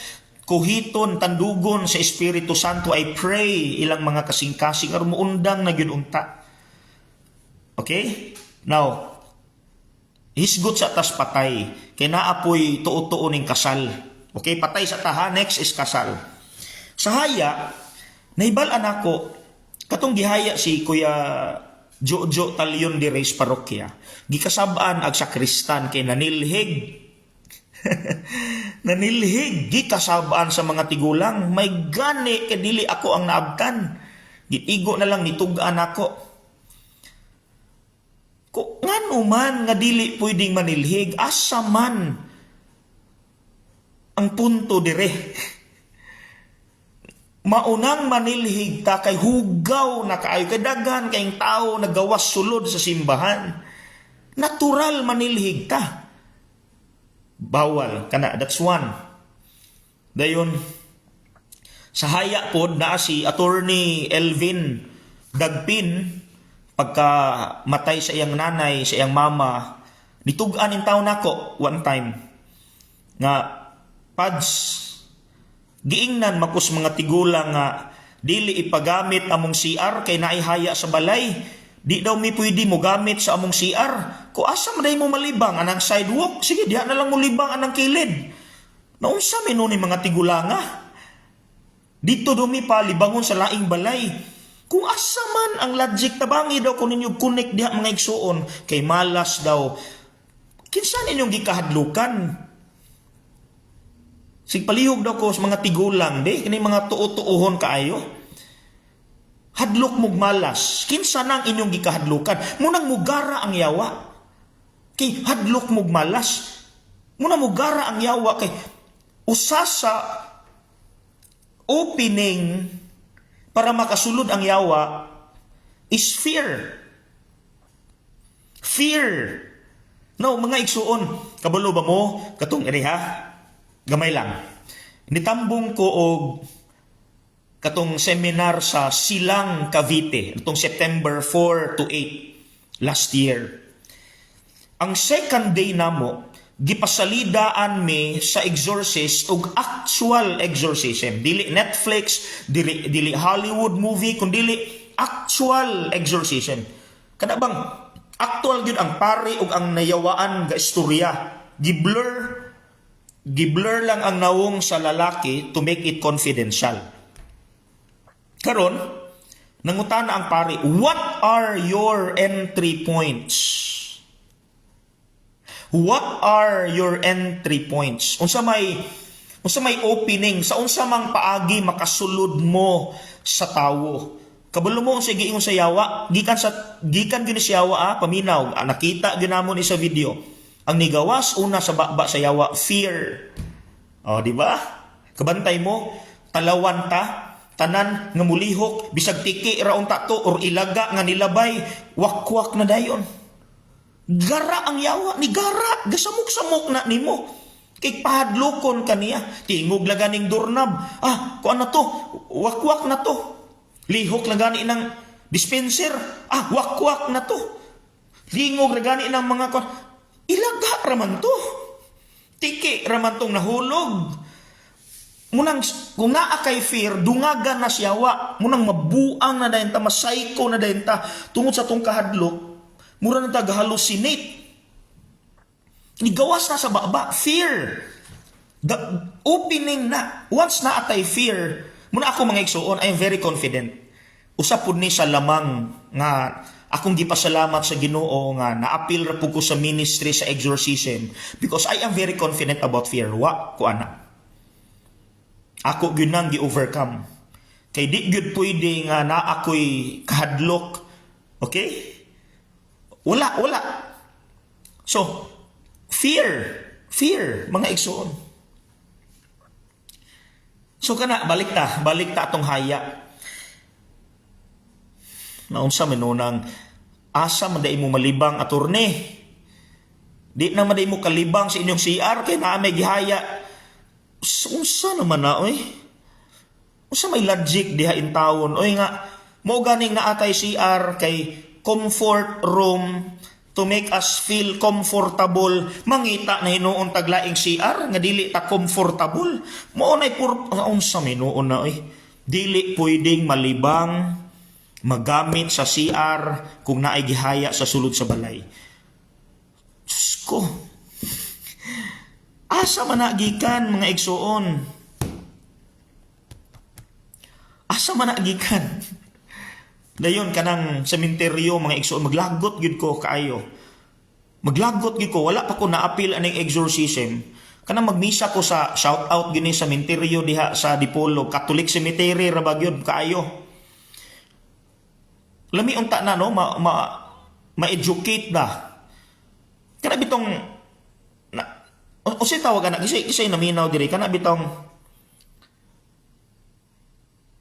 kuhiton tandugon sa Espiritu Santo. I pray ilang mga kasing-kasing aron muundang na gyud unta. Okay? Now, hisgot sa tas patay kay naapoy tuo-tuo ning kasal. Okay, patay sa taha, next is kasal. Sa haya, nahibalan ako katong gihaya si Kuya Jojo Talion di Reyes Parokya. Gikasabaan ag sakristan kay nanilhig. Nanilhig gikasabaan sa mga tigulang. May gani kay dili ako ang naabtan. Gitigo na lang nitugaan ako. Ngano man nga dili pwedeng manilhig, asa man ang punto dire. Maunang manilhig ta kay hugaw na kaayo kay daghan kayong tao nagawas sulod sa simbahan. Natural manilhig ta. Bawal kana, that's one. Dayon sa haya pod naa si Attorney Elvin Dagpin pagka matay sa iyang nanay, sa iyang mama, nitugan in taon nako one time nga pads giingnan makus mga tigulang nga dili ipagamit among CR kay naihaya sa balay. Di daw mi pwede mo gamit sa among CR. Ko asa man mo malibang anang sidewalk? Sige, diha na lang mo libang anang kilid. Naunsa mi ni mga tigulanga? Dito daw mi pa libangon sa laing balay. Kung asa man ang logic tabangi daw kung ninyo connect diha mga igsuon kay malas daw. Kinsa ninyong gikahadlukan? Sig palihog daw ko sa mga tigulang, kini mga tuo-tuohon kaayo. Hadlok mog malas. Kinsa nang inyong gikahadlukan? Munang mugara ang yawa. Kay hadlok mog malas. Munang mugara ang yawa kay usa sa opening para makasulod ang yawa is fear. Fear. No, mga igsuon, kabalo ba mo katong iri ha? Gamay lang. Nitambong ko og katong seminar sa Silang, Cavite, itong September 4 to 8 last year. Ang second day namo, gipasalidaan mi sa exorcist ug actual exorcism. Dili Netflix, dili Hollywood movie, kundi actual exorcism. Kada bang actual gyud ang pari ug ang nayawaan nga istorya. Giblur lang ang nawong sa lalaki to make it confidential. Karon, nangutana ang pari, what are your entry points? What are your entry points? Unsa may opening sa unsa mang paagi makasulod mo sa tawo? Kabalo mo sa giingon sa yawa, gikan gyud sa yawa paminaw, nakita gyud namon sa video. Ang nigawas una sa baba sa yawa, fear. Oh, di ba? Kabantay mo, talawan ta, tanan nga mulihok, bisag tiki ra unta to or ilaga nga nilabay, wakwak na dayon. Gara ang yawa ni gara, gasamok-samok na nimo. Kay pahadlokon kaniya, tingog laganing doorknob. Kuan na to, wakwak na to. Lihok lagani ng dispenser, wakwak na to. Lingog lagani ng mga kuan. Ilaga raman to. Tiki raman tong nahulog. Munang, kung naa kay fear, dungagan na siyawa. Munang mabuang na dayon ta, masayko na dayon ta. Tungod sa tong kahadlok, mura na ta gahalusinate. Nigawas na sa baba. Fear. The opening na. Once na atay fear, muna ako mga igsuon, I am very confident. Usapod ni sa lamang nga akong gipasalamat sa Ginoo nga naapil ra pud ko sa ministry sa exorcism because I am very confident about fear. Wa ko ana. Ako gyud nang gi-overcome. Kay di gyud pwede nga na ako'y kahadlok. Okay? Wala. So, fear, mga igsoon. So kana balik ta atong haya. Naunsa man nang asa man day mo malibang attorney. Di na man day mo kalibang sa inyong CR kay naa may gihaya. Unsa naman na oy? Unsa may logic diha in taon? Oy nga mo ganing naatay CR kay comfort room to make us feel comfortable. Mangita na hinuon taglaing CR nga dili ta comfortable. Mo nay unsa may nuon na oy? Dili pwedeng malibang magamit sa CR kung naay gihaya sa sulod sa balay. Diyos ko. Asa man nagikan mga igsuon? Asa man nagikan? Dayon kanang sementeryo mga igsuon, maglagot gyud ko kaayo. Maglagot gyud ko, wala pa ko naapil aning exorcism. Kanang magmisa ko sa shout out gini sa sementeryo diha sa Dipolo, Catholic Cemetery ra ba gyud kaayo. Lami unta na no, ma-educate na. Kana bitong o siya tawag na, kisay naminaw diri, kana bitong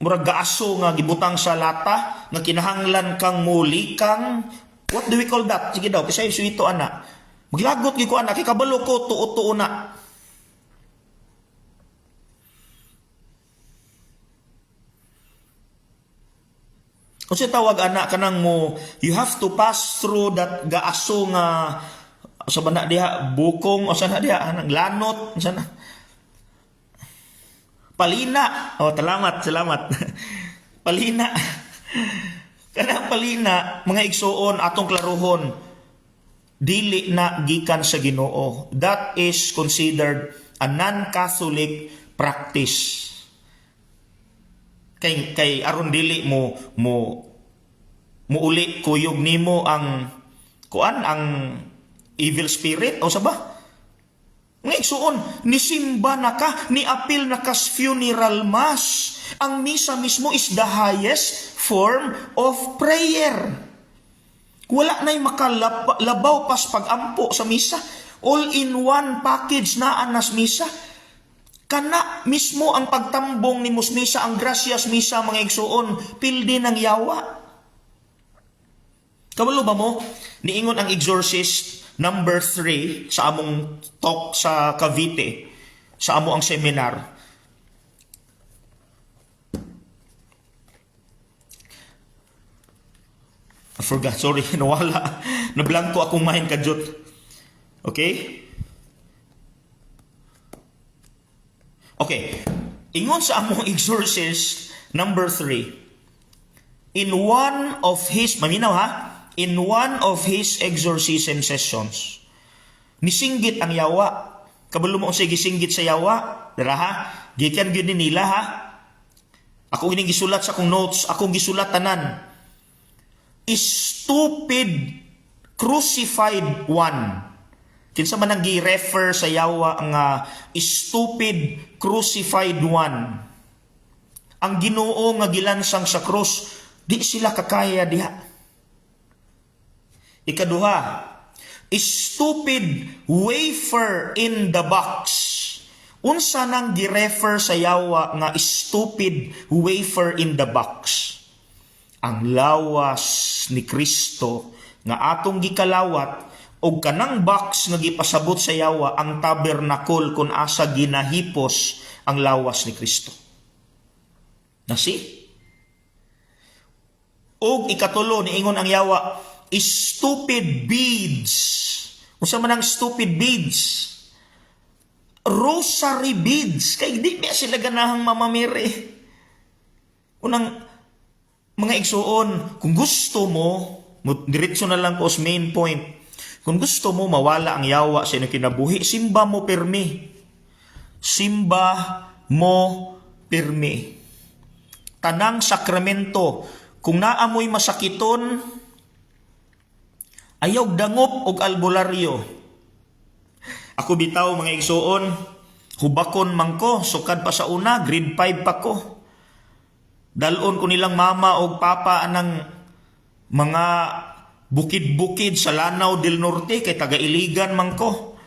murag gaaso nga gibutang sa lata, nga kinahanglan kang muli kang, what do we call that? Sige daw, kisay suito ana. Maglagot gyud ko ana, kay kabalo ko, tuo-tuo na. O siya tawag ana, kanang mo, you have to pass through that gaaso nga, sa bana diha bukong o sana diha anang lanot sana palina. Salamat. Palina. Kana palina mga igsuon atong klaruhon dili na gikan sa Ginoo. That is considered a non-Catholic practice. Kay aron dili mo uli kuyog nimo ang evil spirit o saba? Nga igsuon, nisimba na ka, niapil na kas funeral mass. Ang misa mismo is the highest form of prayer. Wala na'y makalabaw pas pag-ampo sa misa. All in one package na anas misa. Kana mismo ang pagtambong ni misa, ang gracias misa mga igsuon, pildi ng yawa. Kabalo ba mo? Niingon ang exorcist number 3 sa among talk sa Cavite, sa amo ang seminar. I forgot, sorry, nawala. Nablangko akong mahin kadyot. Okay? Okay. Ingon sa among exorcist number 3. In one of his, maminaw ha? In one of his exorcism sessions, nisinggit ang yawa. Kabalo mo unsay gisinggit sa yawa? Dara ha? Gikan gyud ni nila ha? Ako ining gisulat sa akong notes, akong gisulat tanan. Stupid crucified one. Kinsa man ang gi-refer sa yawa nga stupid crucified one. Ang Ginoo nga gilansang sa krus, di sila kakaya diha. Ikaduha, stupid wafer in the box. Unsa nang gi-refer sa yawa nga stupid wafer in the box? Ang lawas ni Kristo nga atong gikalawat o kanang box nga gipasabot sa yawa ang tabernacle kung asa ginahipos ang lawas ni Kristo. Nasi? O ikatulo, niingon ang yawa, stupid beads. Unsa man ang stupid beads? rosary beads. Kay di ba sila ganahang mamamere. Unang mga igsuon, kung gusto mo, diretso na lang ko sa main point. Kung gusto mo mawala ang yawa sa inyong kinabuhi, simba mo pirmi. Simba mo pirmi. Tanang sakramento, kung naamoy masakiton, ayaw dangop og albularyo. Ako bitaw mga igsuon, hubakon man ko, sukad pa sa una, grade 5 pa ko. Dalon ko nilang mama o papa anang mga bukid-bukid sa Lanao del Norte kay taga-Iligan man ko.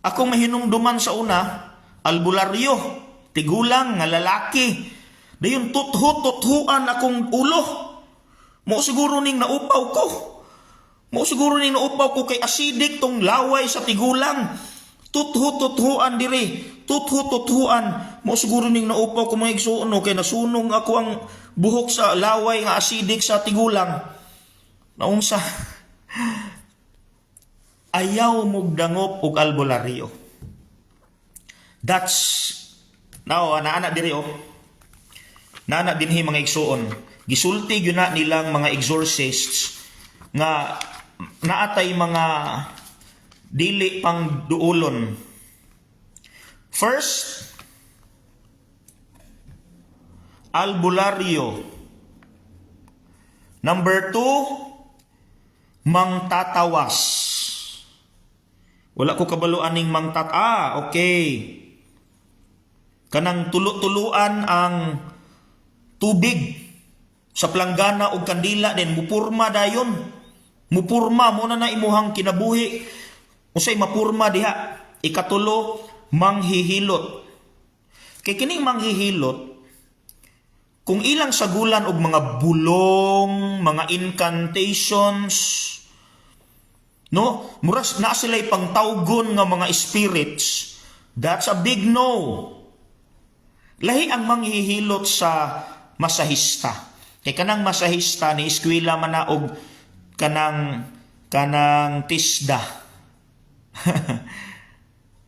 Akong mahinumduman sa una, albularyo, tigulang nga lalaki. Dayon tuthuan akong ulo. Mo siguro ning naupaw ko. Mo siguro ning naupaw ko kay acidic tong laway sa tigulang. Tuthuan diri. Tuthuan. Mo siguro ning naupaw ko mga igsuon no, kay nasunog ako ang buhok sa laway nga acidic sa tigulang. Naunsa? Ayaw mong dangop og albularyo. That's now naana diri oh. Naana dinhi mga igsuon. Gisulti gyud na nilang mga exorcists nga naatay mga dili pang duolon. First, albularyo. Number 2, mangtatawas. Wala ko kabaluan ning okay. Kanang tulo-tuluan ang tubig sa planggana o kandila din mupurma dayon. Mupurma mo na imuhang kinabuhi. Usay mapurma diha. Ikatulo, manghihilot. Kay kining manghihilot, kung ilang sagulan og mga bulong, mga incantations, no? Muras na sila'y pangtawgon nga mga spirits, that's a big no. Lahi ang manghihilot sa masahista. Kay kanang masahista ni eskwela man na og kanang tisda.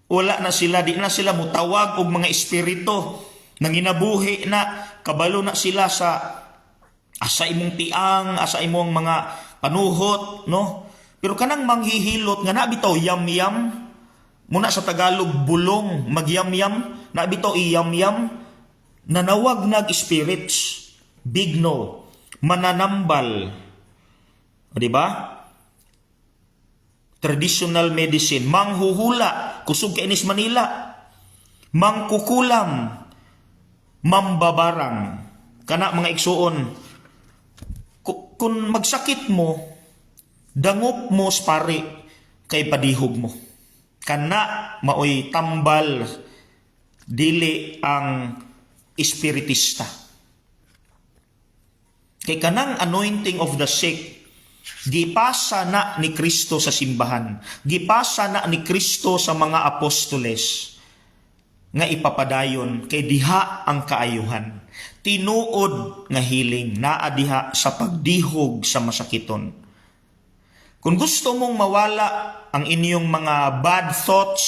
Wala na sila, di na sila mutawag og mga espiritu nang ginabuhi na, kabalo na sila sa asa imong tiang, asa imong mga panuhot, no? Pero kanang manghihilot nga nabitaw yam-yam, muna sa Tagalog bulong, magyam-yam, nabitaw iyam-yam, nanawag nag spirits, big no, mananambal, o diba? Traditional medicine, manghuhula, kusog kainis Manila, mangkukulam, mambabarang. Kana mga igsuon, kung magsakit mo, dangop mo spari kay padihog mo. Kana maoy tambal, dili ang espiritista. Kay kanang anointing of the sick, gipasa na ni Kristo sa simbahan. Gipasa na ni Kristo sa mga apostoles nga ipapadayon kay diha ang kaayuhan. Tinuod nga hiling naa diha sa pagdihog sa masakiton. Kung gusto mong mawala ang inyong mga bad thoughts,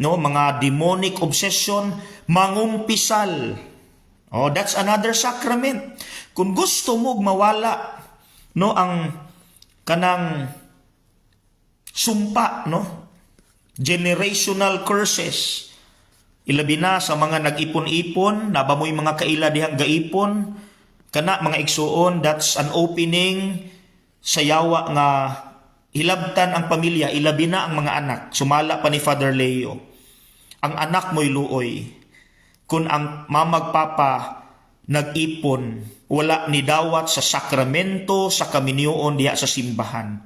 no, mga demonic obsession, mangumpisal. Oh, that's another sacrament. Kung gusto mong mawala, no, ang kanang sumpa, no, generational curses, ilabi na sa mga nag-ipon-ipon, nabamoy mga kaila dihang gaipon, kana mga igsuon, that's an opening sa yawa nga hilabtan ang pamilya, ilabi na ang mga anak. Sumala pa ni Father Leo, ang anak mo'y luoy. Kung ang mamagpapa nag-ipon, wala ni dawat sa sakramento, sa kaminyoon diha sa simbahan.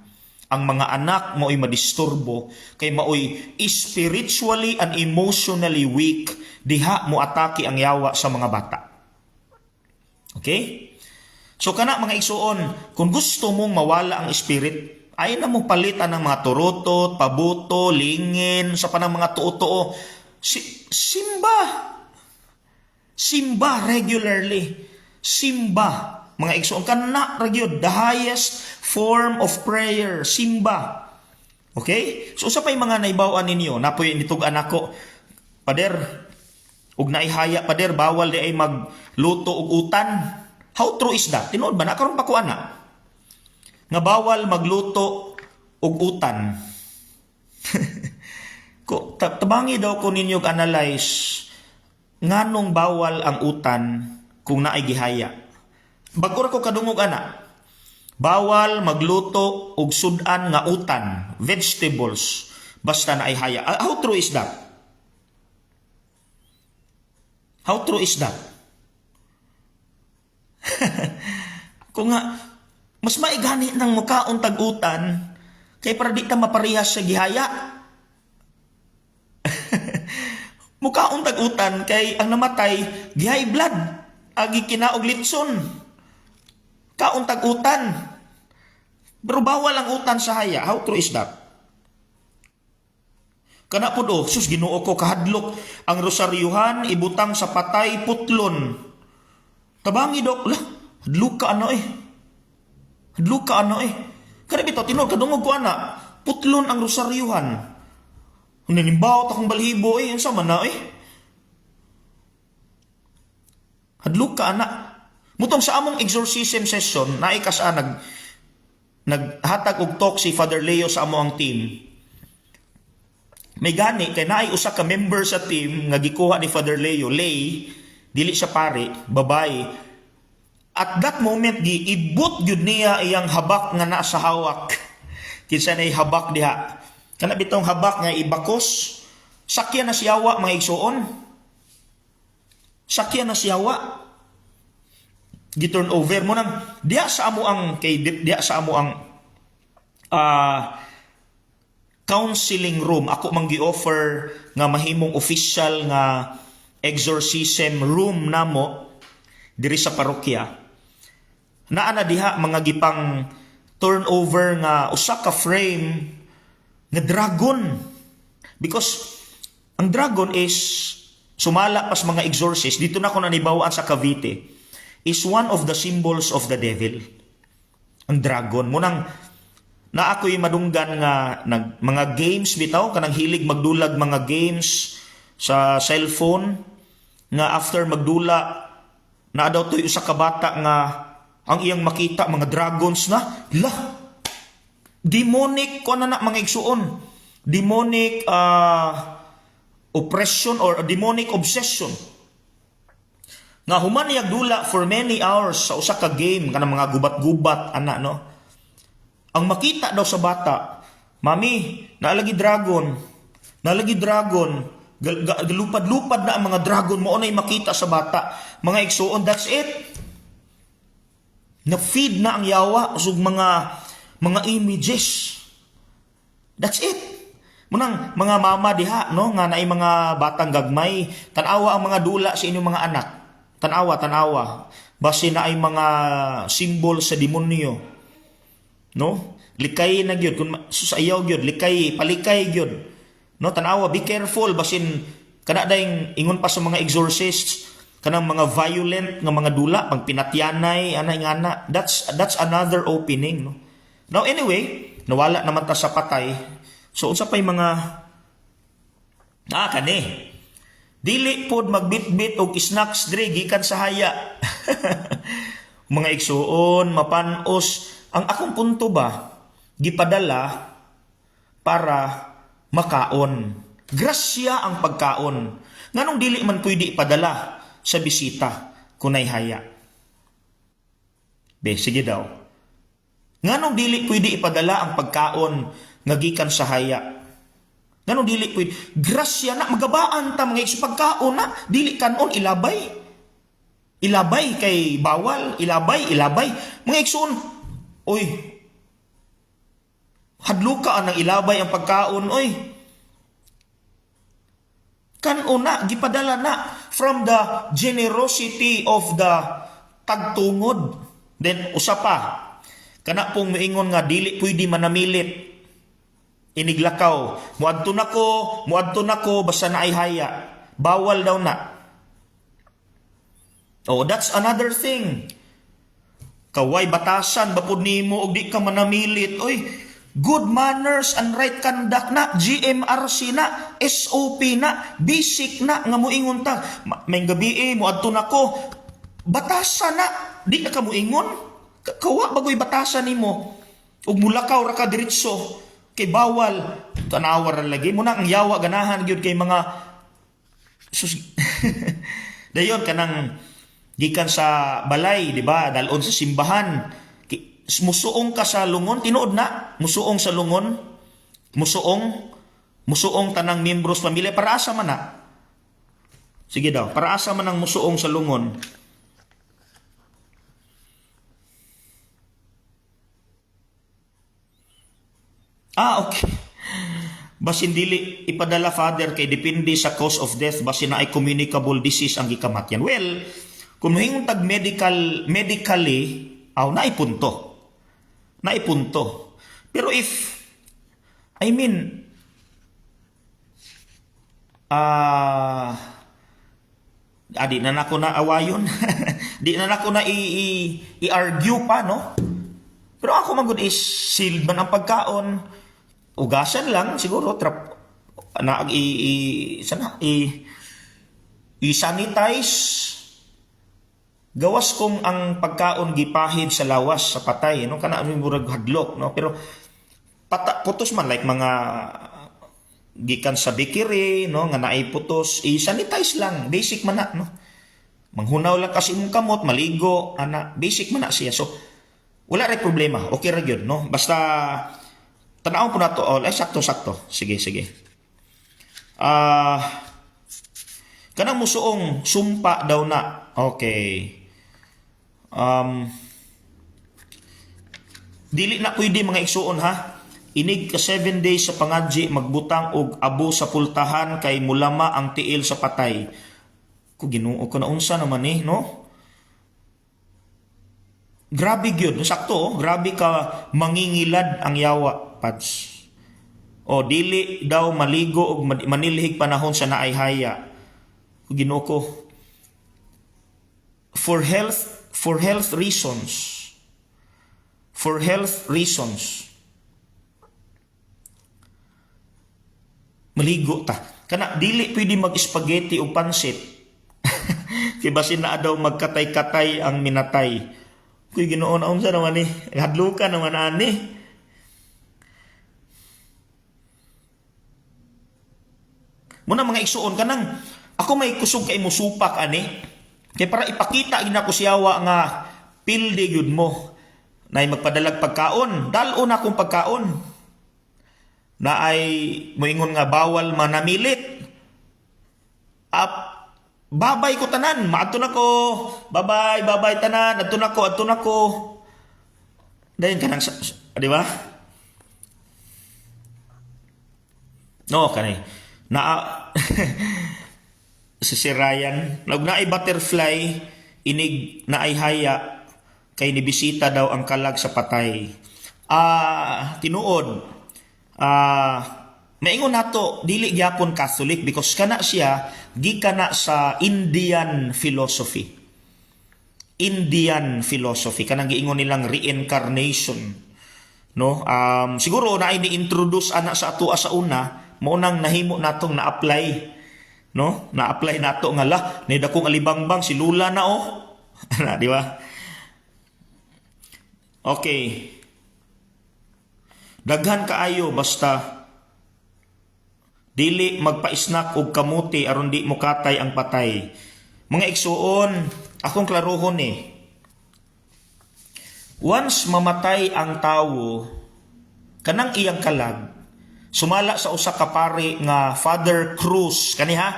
Ang mga anak mo'y madisturbo, kay maoy spiritually and emotionally weak, diha mo atake ang yawa sa mga bata. Okay? So kana mga igsuon, kung gusto mong mawala ang spirit, ay na mo palitan ng mga turutot, pabuto, lingin, sa panang mga tuo-tuo. Simba regularly. Simba. Mga igsuon, kana ragyod, the highest form of prayer. Simba. Okay? So sa pay mga naibawan ninyo, napoy nitugan ako, pader, ug naihaya pader, bawal di ay magluto og utan. How true is that? Tinuod ba na karon pa ko ana? Nga bawal magluto og utan. Tabangi daw ko ninyo analyze nganong bawal ang utan kung naay gihaya. Bago ko kadungog ana. Bawal magluto og sudan nga utan, vegetables, basta naay haya. How true is that? How true is that? Kung nga, mas maigani ng mukaon tag-utan, kay para di ta maparihas sa gihaya. Mukaon tag-utan, kay ang namatay, gihay blood, agi kinaog litson. Kaon tag-utan. Pero bawal ang utan sa haya. How true is that? Kana po do, sus Ginoo ko kahadlok ang rosaryuhan ibutang sa patay putlon. Tabangi dok, lah, hadlok ka ano eh. Hadlok ka ano eh. Kada bitaw tinuod kadungog ko ana, putlon ang rosaryuhan. Nanimbaw ta kong balhibo eh, unsa man na eh. Hadlok ka ana. Mutong sa among exorcism session, naikasa naghatag og talk si Father Leo sa amo ang team. May gani kay naay usa ka member sa team nga gikuha ni Father Leo, lay, dili siya pare, babae. At that moment giibot gyud niya iyang habak nga naa sa hawak. Kinsa nay habak diha. Kana bitong habak nga ibakos, sakya na siyawa mga igsuon. Sakya na siyawa. Gi-turn over mo nang diya sa amo ang counseling room. Ako mang gi-offer nga mahimong official nga exorcism room namo diri sa parokya. Naa na diha mga gipang turnover nga usa ka frame nga dragon. Because ang dragon is sumala pas mga exorcist. Dito na ko nanibawaan sa Cavite. Is one of the symbols of the devil. Ang dragon. Munang na ako'y madunggan nga mga games bitaw, kanang hilig magdulag mga games sa cellphone, nga after magdula, na daw to'y usa ka bata nga ang iyang makita, mga dragons na, demonic, kung ano na mga igsuon, demonic oppression or demonic obsession. Nga human niyag dula for many hours sa usa ka game kanang mga gubat-gubat ana no. Ang makita daw sa bata, mami, naalagi dragon. Galupad-lupad na ang mga dragon mo onay makita sa bata. Mga igsuon, that's it. Na-feed na ang yawa usog mga images. That's it. Munang mga mama diha no nga naay mga batang gagmay, tan-awa ang mga dula sa inyong mga anak. Tanawa. Base na ay mga symbol sa demonyo. No? Likay na gyud kun susayaw gyud, palikay gyud. No, tanawa, be careful basin kana dayng ingon pa sa mga exorcists kanang mga violent nga mga dula pang pinatyanay anay ngana. That's another opening, no. Now anyway, nawala naman ta sa patay. So unsa pay mga kani dili pod magbitbit og snacks dre gikan sa haya. Mga igsuon, mapanos. Ang akong punto ba, gipadala para makaon. Grasya ang pagkaon. Nganong dili man pwede ipadala sa bisita kunay haya. Sige daw. Nganong dili pwede ipadala ang pagkaon nga gikan sa haya. Ganun dili pwede. Grasya na, magabaan ta mga igso pagkaon na. Dili kanon, ilabay. Ilabay kay bawal. Ilabay. Mga igsoon, oy, hadluka ang ilabay ang pagkaon, oy. Kanon na, gipadala na from the generosity of the tagtungod. Then, usapa, kana pong maingon nga, dili pwede manamilit. Iniglakaw, muadto nako basta naay haya. Bawal daw na. Oh, that's another thing. Kaway batasan bapod nimo og di ka manamilit. Oy, Good manners and right conduct na, GMRC na, SOP na, basic na, nga moingon ta. May gabi mo adto nako, batasan na, di na ka moingon. Kawa bagoy batasan nimo. Ug mulakaw ra ka diretso, kay bawal. Tanawar lagi mo na ang yawa ganahan gyud kay mga dayon kanang gikan sa balay, di ba? Dalon sa simbahan. Musuong ka sa lungon, tinuod na, musuong sa lungon, musuong tanang miyembros pamilya, para asa man na. Sige daw, para asa man ang musuong sa lungon. Okay. Basin dili ipadala, Father, kay depende sa cause of death, basin na ay communicable disease ang gikamatyan. Well, kung mahingon tag medically, naipunto. Pero if, di na nako na awayon. Di na nako na i-argue pa, no? Pero ako magud is sealed man ang pagkaon. Ugasan lang siguro i-sanitize. Gawas kung ang pagkaon gipahid sa lawas sa patay, no, kana murag hadlok, no, pero putos man like mga gikan sa bikiri, no, nga naay putos, i-sanitize lang, basic man na, no. Manghunaw lang kasi imong kamot, maligo, basic man na siya. So wala ray problema, okay ra gyud, no. Basta tanaw po nato all, sakto. Sige. Kanang musuong sumpa daw na. Okay. Dili na pwede mga igsuon, ha. Inig ka 7 days sa pangadji, magbutang og abo sa pultahan kay mulama ang tiil sa patay. Kung Ginoo ko na unsa naman no. Grabe gyud, sakto, grabe ka mangingilad ang yawa, pads. Dili daw maligo og manilhig panahon sa naay haya. Kung Ginoo ko, for health reasons, maligo ta. Kana dili pwede mag-spaghetti o pansit. Kay basin na daw magkatay-katay ang minatay. Kuy Ginoo na unsa naman hadlukan naman ani. Muna mga igsuon kanang ako may kusog kay mo supak ani. Kaya para ipakita gina ko siyawa nga pilde gyud mo na magpadalag pagkaon, dalon akong pagkaon na ay moingon nga bawal manamilit. Babay ko tanan, maadto nako. Babay tanan, adto nako. Dayon kanang di ba? No, kanay. Si Ryan, naay butterfly, inig na ay haya, kay nibisita daw ang kalag sa patay. Tinuod, maingon nato, dili gyapon Catholic because kana siya, gikana sa Indian philosophy. Kanang giingon nilang reincarnation. No? Siguro na ini-introduce ana sa ato sa una, maunang nahimo natong na-apply. No? Na-apply nato nga ni dakong alibangbang si Lula na di ba? Okay. Daghan kaayo basta dili magpa-snack og kamuti aron di mo katay ang patay. Mga igsuon, akong klarohon once mamatay ang tawo, kanang iyang kalag, sumala sa usa ka pare nga Father Cruz, kaniha,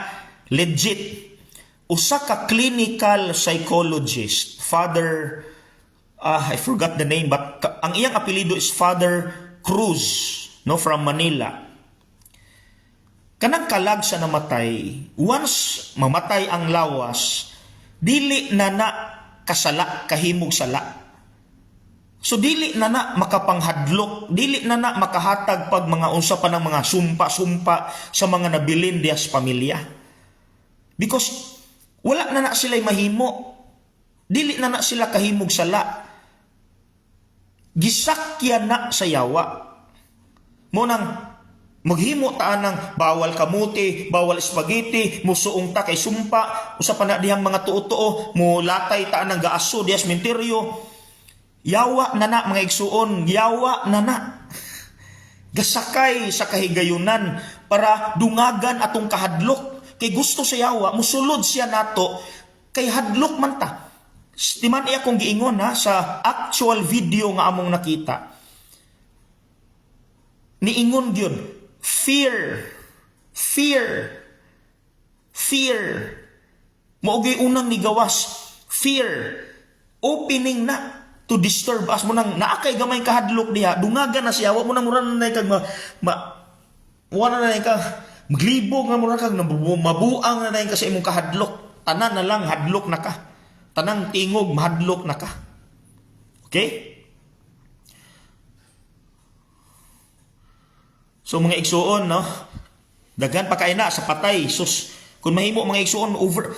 legit. Usa ka clinical psychologist, Father, I forgot the name, but ang iyang apelido is Father Cruz, no, from Manila. Kanang kalag sa namatay, once mamatay ang lawas, dili na kasala, kahimog sala. So dili na makapanghadlok, dili na makahatag pag mga unsa pa ng mga sumpa-sumpa sa mga nabilin diya sa pamilya. Because wala na sila'y mahimo. Dili na sila kahimog sala. Gisakyan na sa yawa. mo nang maghimo taan ng bawal kamuti, bawal spaghetti, musuong ta kay sumpa, usa pa na dihang mga tuo-tuo, mo latay taan ng gaaso dias menteryo. Yawa na na mga igsuon, yawa na na. Gasakay sa kahigayunan para dungagan atong kahadlok. Kay gusto sa yawa, musulod siya nato kay hadlok man ta. Timan iya kong giingon ha sa actual video nga among nakita. Niingon gyud, fear. Maugay unang nigawas, fear. Opening na to disturb us mo nang naakay gamay kahadlok diha, dungagan na siya, wa mo nang mura na kag wala na kag maglibog nga mura kag mabuang na ka sa imong kahadlok. Tanan na lang hadlok na ka. Tanang tingog mahadlok na ka. Okay? So mga igsuon, no? Daghan pa kay na sa patay. Sus, kung mahimo mga igsuon over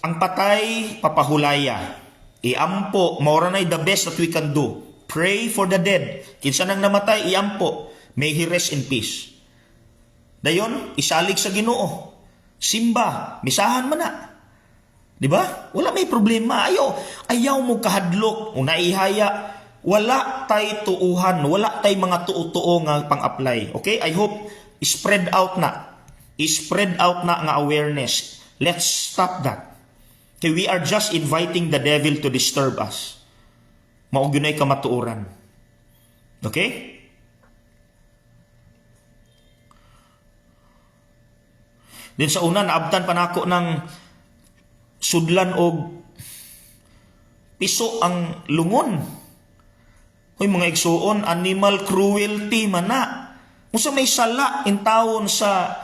ang patay papahulaya. Iampo, maura na the best that we can do. Pray for the dead. Kinsa nang namatay, iampo. May he rest in peace. Dayon, isalig sa Ginoo. Simba, misahan man na. Di ba? Wala may problema. Ayaw mo kahadlok. Una ihaya. Wala tay tuuhan, wala tay mga tuo-tuo nga pang-apply. Okay? I hope spread out na. Spread out na nga awareness. Let's stop that. Okay, we are just inviting the devil to disturb us. Mao gyunay kamatuoran. Okay? Then sa una naabtan pa nako ng sudlan og piso ang lungon. Hoy mga igsuon, animal cruelty man na. Unsa may sala in taon sa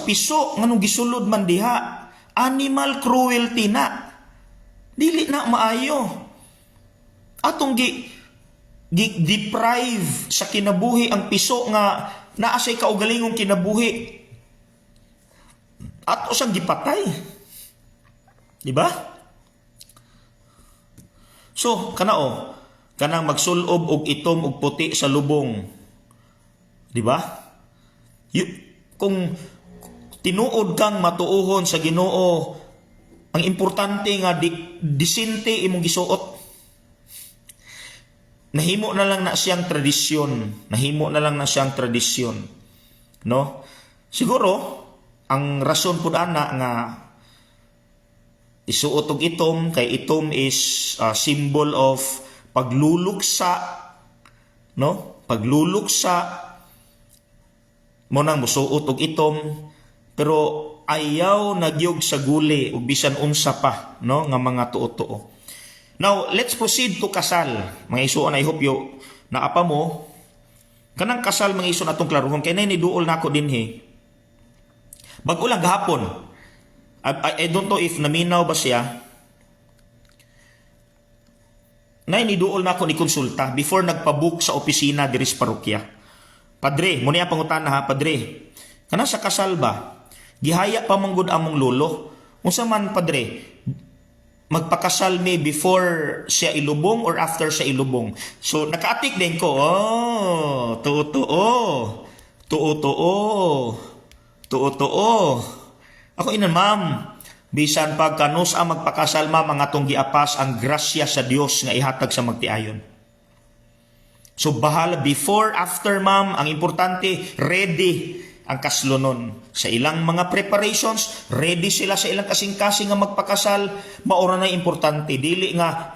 piso nganong gisulod man diha. Animal cruelty na. Dili na maayo. Atong deprive sa kinabuhi ang piso nga naa say kaugalingong kinabuhi. Ato sang gipatay. Di ba? So, kanao kanang magsulob og itom og puti sa lubong. Di ba? Kung tinuod kang matuohon sa Ginoo, ang importante nga disente imong gisuot. Nahimo na lang na siyang tradisyon. No? Siguro ang rason pud ana nga isuot og itom kay itom is a symbol of pagluluksa, no? Pagluluksa mo nang musuot og itom, pero ayaw nagyog sa guli ug bisan unsa pa, no, nga mga tuo-tuo. Now, let's proceed to kasal. Mga isuon, I hope you naapa mo. Kanang kasal mga isuon atong klaruhon kay nay ni duol nako dinhi. Bag-o lang gahapon. I don't know if naminaw ba siya. Nay ni duol na ako ni konsulta before nagpabook sa opisina diri sa parokya. Padre, mo niya pangutana ha, padre. Kana sa kasal ba? Gihaya pa manggod among lolo. Unsa man padre? Magpakasal mi before siya ilubong or after siya ilubong? So nakaatik din ko. Tuo-tuo. Ako inan ma'am. Bisan pag kanus ang magpakasal mga tong giapas ang grasya sa Dios nga ihatag sa magtiayon. So bahala before, after ma'am, ang importante ready ang kaslonon. Sa ilang mga preparations, ready sila sa ilang kasing-kasing nga magpakasal, maura na importante. Dili nga,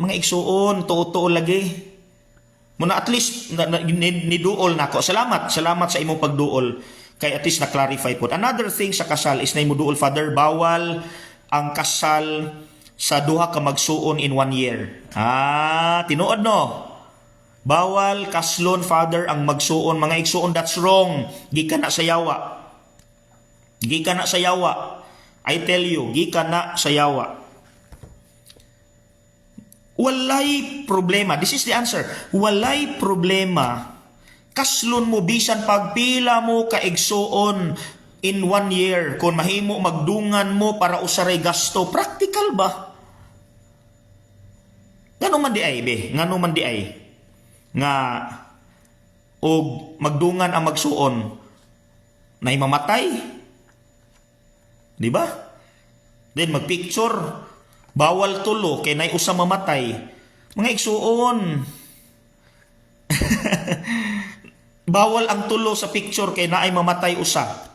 mga igsuon, tuo-tuo lagi. Muna at least, niduol na ako. Salamat sa imong pagduol. Kaya at least na-clarify po. Another thing sa kasal is na imuduol, Father, bawal ang kasal sa duha ka magsuon in 1 year. Tinuod no? Bawal kaslon, Father, ang magsuon. Mga igsuon, that's wrong. Gikan na sa yawa. I tell you, gikan na sa yawa. Walay problema. This is the answer. Walay problema. Kaslon mo bisan pagpila mo kaigsuon in 1 year. Kung mahimo magdungan mo para usaray gasto. Practical ba? Ngano man di ay, be? Ngano man di ay? Nga o magdungan ang magsuon na mamatay. Di ba? Then magpicture, bawal tulo kay nay usa mamatay. Mga igsuon. Bawal ang tulo sa picture kay naay mamatay usa.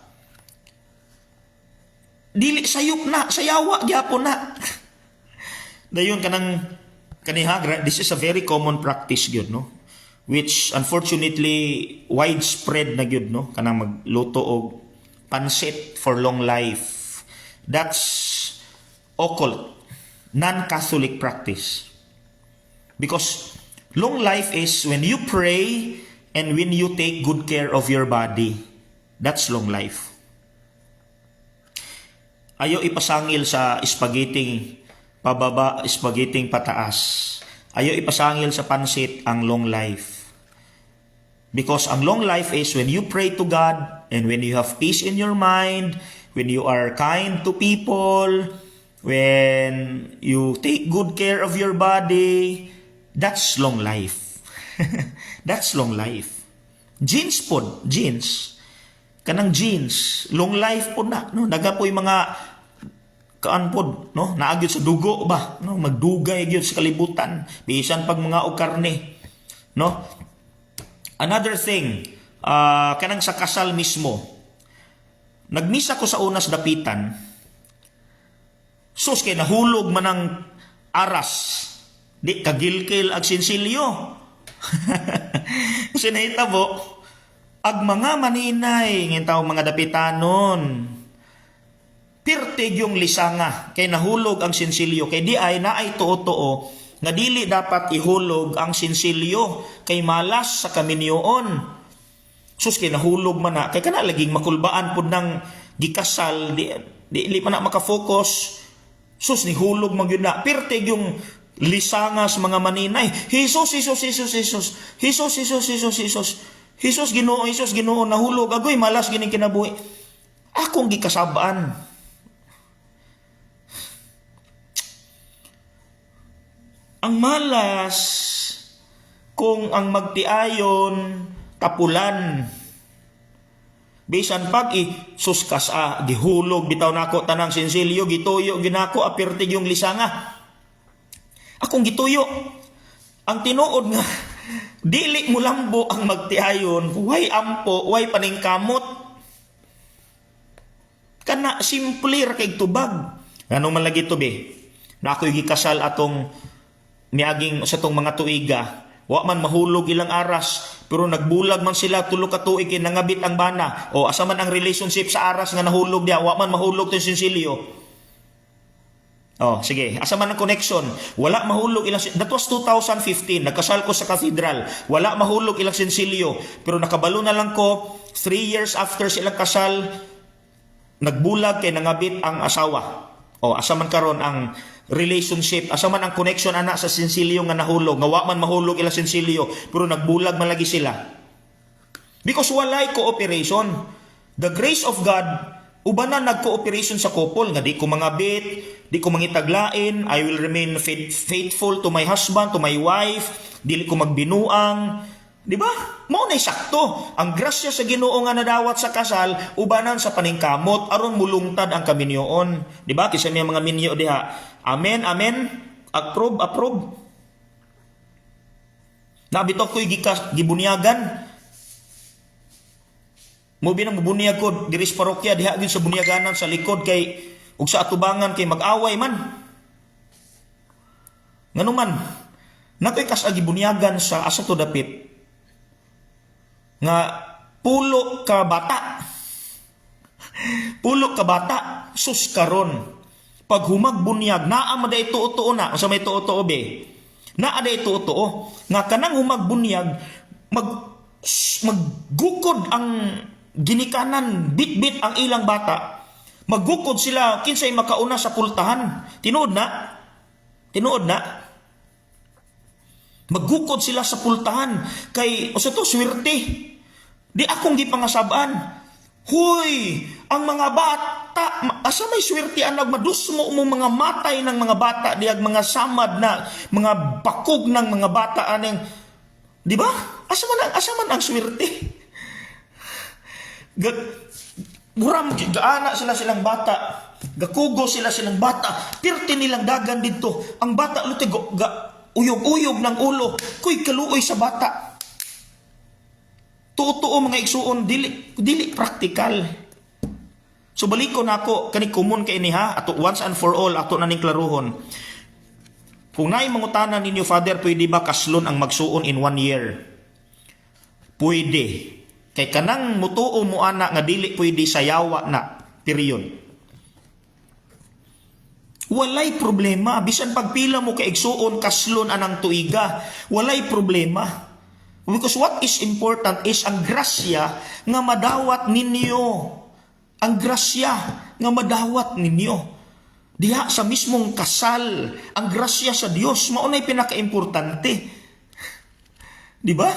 Dili sayop na, sayawa gyapon na. Dayon kaniha, this is a very common practice gyud, no? Which unfortunately widespread na gyud, no? Kanang magluto og pansit for long life. That's occult, non-Catholic practice. Because long life is when you pray and when you take good care of your body. That's long life. Ayaw ipasangil sa spaghetti pababa, spaghetti pataas. Ayaw ipasangil sa pansit ang long life. Because ang long life is when you pray to God and when you have peace in your mind, when you are kind to people, when you take good care of your body, that's long life. That's long life. Jeans po, jeans. Kanang jeans, long life po na. No? Nagapoy mga kaan po, no? Naagyo sa dugo ba? No? Magdugay yun sa kalibutan. Bisan pag mga o karne. No? Another thing, kanang sa kasal mismo, nagmisa ko sa unas dapitan, sus kay nahulog man ang aras, di kagilkil ag sinsilyo. Sinahitabo, ag mga maninay, ngin tao mga dapitanon, pirtig yung lisanga, kay nahulog ang sinsilyo, kay di ay naay tuo-tuo, nga dili dapat ihulog ang sinsilyo, kay malas sa kaminyoon. Sus kay nahulog man na, kay kana laging makulbaan pud nang gikasal, di pa na makafocus. Sus ni hulog man gyud na, pirtig yung lisanga sa mga maninay. Jesus, Jesus, Jesus, Jesus. Jesus, Jesus, Jesus, Jesus. Jesus Ginoo, Jesus Ginoo, nahulog agoy malas gining kinabuhi. Akong gikasabaan. Ang malas kung ang magtiayon tapulan. Bisan pag suskas gihulog bitaw nako tanang sinsilyo, gituyo ginako apirtig yung lisanga. Akong gituyo. Ang tinuod nga dili mo lambo ang magtiayon, way ampo, way paningkamot. Kana simple ra kay tubag. Ngano man lagi to be? Na ako'y gikasal atong miaging sa tong mga tuiga. Wa man mahulog ilang aras, pero nagbulag man sila tulo ka tuig nangabit ang bana. O asa man ang relationship sa aras nga nahulog dia, wa man mahulog tong sinsilyo. Oh, sige, asa man ang connection? Wala mahulog ilang, that was 2015, nagkasal ko sa cathedral. Wala mahulog ilang sinsilyo, pero nakabalo na lang ko 3 years after silang kasal, nagbulag kay nangabit ang asawa. O asa man karon ang relationship, asa man ang connection ana sa sinsilyo nga nahulog, nga wa man mahulog ilang sinsilyo, pero nagbulag man lagi sila. Because walay cooperation. The grace of God, uban na nag-cooperation sa couple, nga di ko mangabit, di ko mangitaglain, I will remain faithful to my husband, to my wife, dili ko magbinuang, di ba? Mao nay sakto. Ang grasya sa Ginoo nga nadawat sa kasal, ubanan sa paningkamot aron mulungtad ang kaminyoon. Di ba? Kisa may mga minyo diha. Amen, amen. Approve, approve. Nabito ko'y gibunyagan. Mo binang bubunyag ko diri sa parokya diha gyud sa bunyaganan sa likod kay ug sa atubangan kay mag-away man. Ngano man? Nakoy kas gibunyagan sa asa to dapit nga pulo ka bata. Pulo ka bata sus karon. Pag humagbunyag, naa maday tuo-tuo na, sa may tuo-tuo be. Naa day tuo-tuo, nga kanang humagbunyag, maggukod ang ginikanan, bit-bit ang ilang bata. Maggukod sila, kinsay makauna sa pultahan. Tinuod na. Tinuod na. Maggukod sila sa pultahan. Kay, o sa to, swerte. Di akong gipangasabaan. Huy, ang mga bata, asa may swerte ang nagmadusmo mo mga matay ng mga bata, diag mga samad na, mga bakog ng mga bata aning, di ba? Asa man ang swerte? Buram, gaana silang bata. Gakugo silang bata. Pirti nilang dagan dito. Ang bata lutig uyog-uyog ng ulo. Kuy kaluoy sa bata. Tuo mga igsuon, dili praktikal. So baliko na ako, kani common kay ini ha, ato once and for all, ato na ning klaruhon. Kung naay mangutanan ninyo, Father, pwede ba kaslon ang magsuon in 1 year? Pwede. Kay kanang mutuo mo ana nga dili pwede sayawa na, period. Walay problema. Bisan pagpila mo kay igsuon kaslon anang tuiga, walay problema. Because what is important is ang grasya nga madawat ninyo. Ang grasya nga madawat ninyo. Diha sa mismong kasal, ang grasya sa Dios mao nay pinaka-importante. Di ba?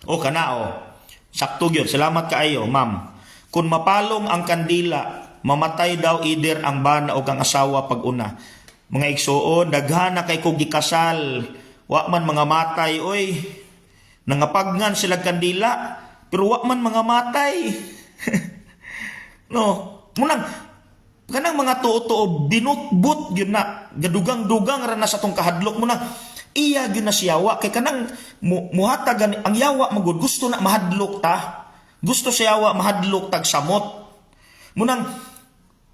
O kanao. Sakto gyud. Salamat kaayo, ma'am. Kung mapalong ang kandila, mamatay daw either ang bana o ang asawa pag-una. Mga igsuon, daghan na kay kog gikasal. Wa man mga matay, oy. Nangapagngan sila kandila, pero wa man mga matay. No, munang kanang mga tuo-tuo binutbut gyud na, gadugang-dugang ra na sa tong kahadlok mo na. Iya gyud na siyawa kay kanang muhatag ang yawa magud gusto na mahadlok ta. Gusto sa yawa mahadlok tag samot. Munang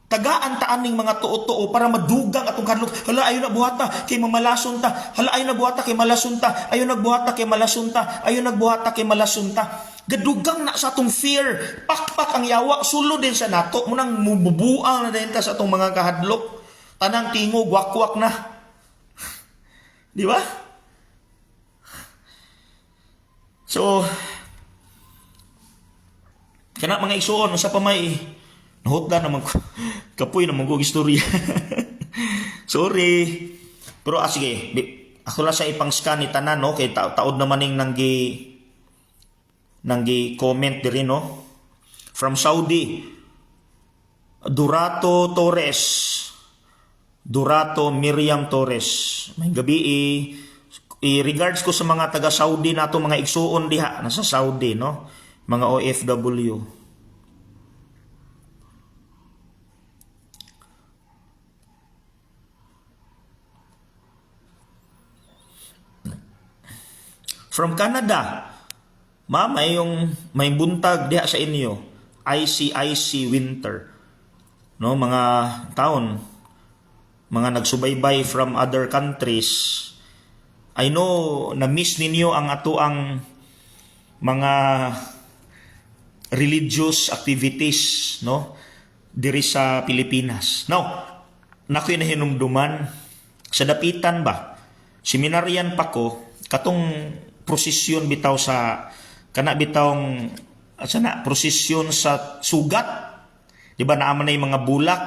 tagaan taan ning mga tuo-tuo para madugang atong kadlok. Hala ayo na buhata kay mamalason ta. Hala ayo na buhata kay malason ta. Ayo nagbuhata kay malason ta. Ayo nagbuhata kay malason ta. Gadugang na sa atong fear. Pakpak ang yawa sulo din sa nato. Munang mububuang na din ta sa atong mga kahadlok. Tanang tingog wakwak na. Di ba? So kana mga igsuon sa pamay nahutda naman ko. Kapoy naman ko istorya. Sorry. Pero sige, ako lang sa ipang scan ni tanan no kay taod naman ning nanggi comment diri no. From Saudi. Durato Miriam Torres. May gabi i-regards ko sa mga taga Saudi nato mga igsuon diha nasa Saudi no. Mga OFW. From Canada, ma'am, may buntag diha sa inyo. IC winter. No, mga taon, mga nagsubaybay from other countries. I know na-miss ninyo ang ato ang mga religious activities, no? Diri sa Pilipinas. Now, nakoy na hinumduman sa dapitan ba? Seminaryan pa ko katong prosesyon bitaw sa prosesyon sa sugat. Di ba naaman na yung mga bulak?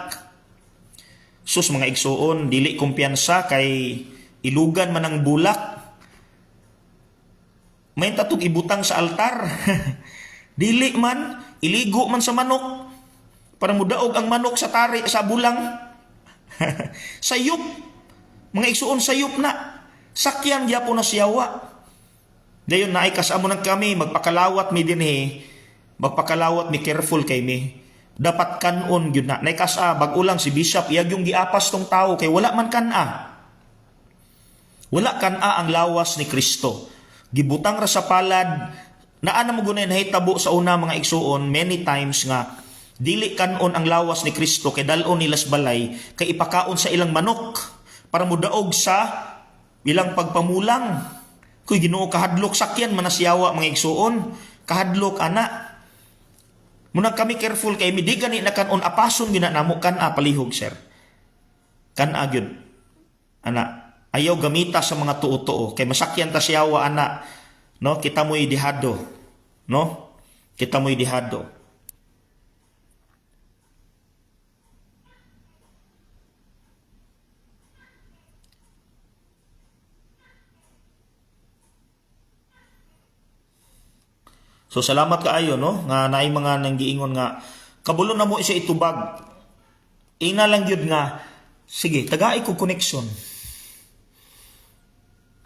Sus mga igsuon, dili kumpiyansa kay ilugan man ang bulak. May tatog ibutang sa altar. Dili man, iligo man sa manok. Para mudaog ang manok sa tari sa bulang. Sayop. Mga igsuon sayop na. Sakyan gyapon na siyawa. Dayon na ay kasamo nang kami magpakalawat mi dinhi. Magpakalawat mi careful kay mi. Dapat kanon gyud na. Nay kasa bag-ulang si bishop iyag yung giapas tong tawo kay wala man kana. Wala kana ang lawas ni Kristo. Gibutang ra sa palad. Naa na mo gunay nahitabo sa una mga igsuon many times nga dili kanon ang lawas ni Kristo kay dalon nila sa balay kay ipakaon sa ilang manok para mudaog sa ilang pagpamulang. Kuy Ginoo kahadlok sakyan manasyawa mga igsuon. Kahadlok ana. Muna kami careful kay mi di gani na kanon apason ginanamo kana palihog sir. Kana gyud. Ana, ayaw gamita sa mga tuo-tuo kay masakyan ta siyawa ana. No, kita mo'y dihado. No? Kita mo'y dihado. So salamat kaayo no nga naay mga nanggiingon nga kabulo na mo isa itubag. Ina lang gyud nga sige, tagay ko connection.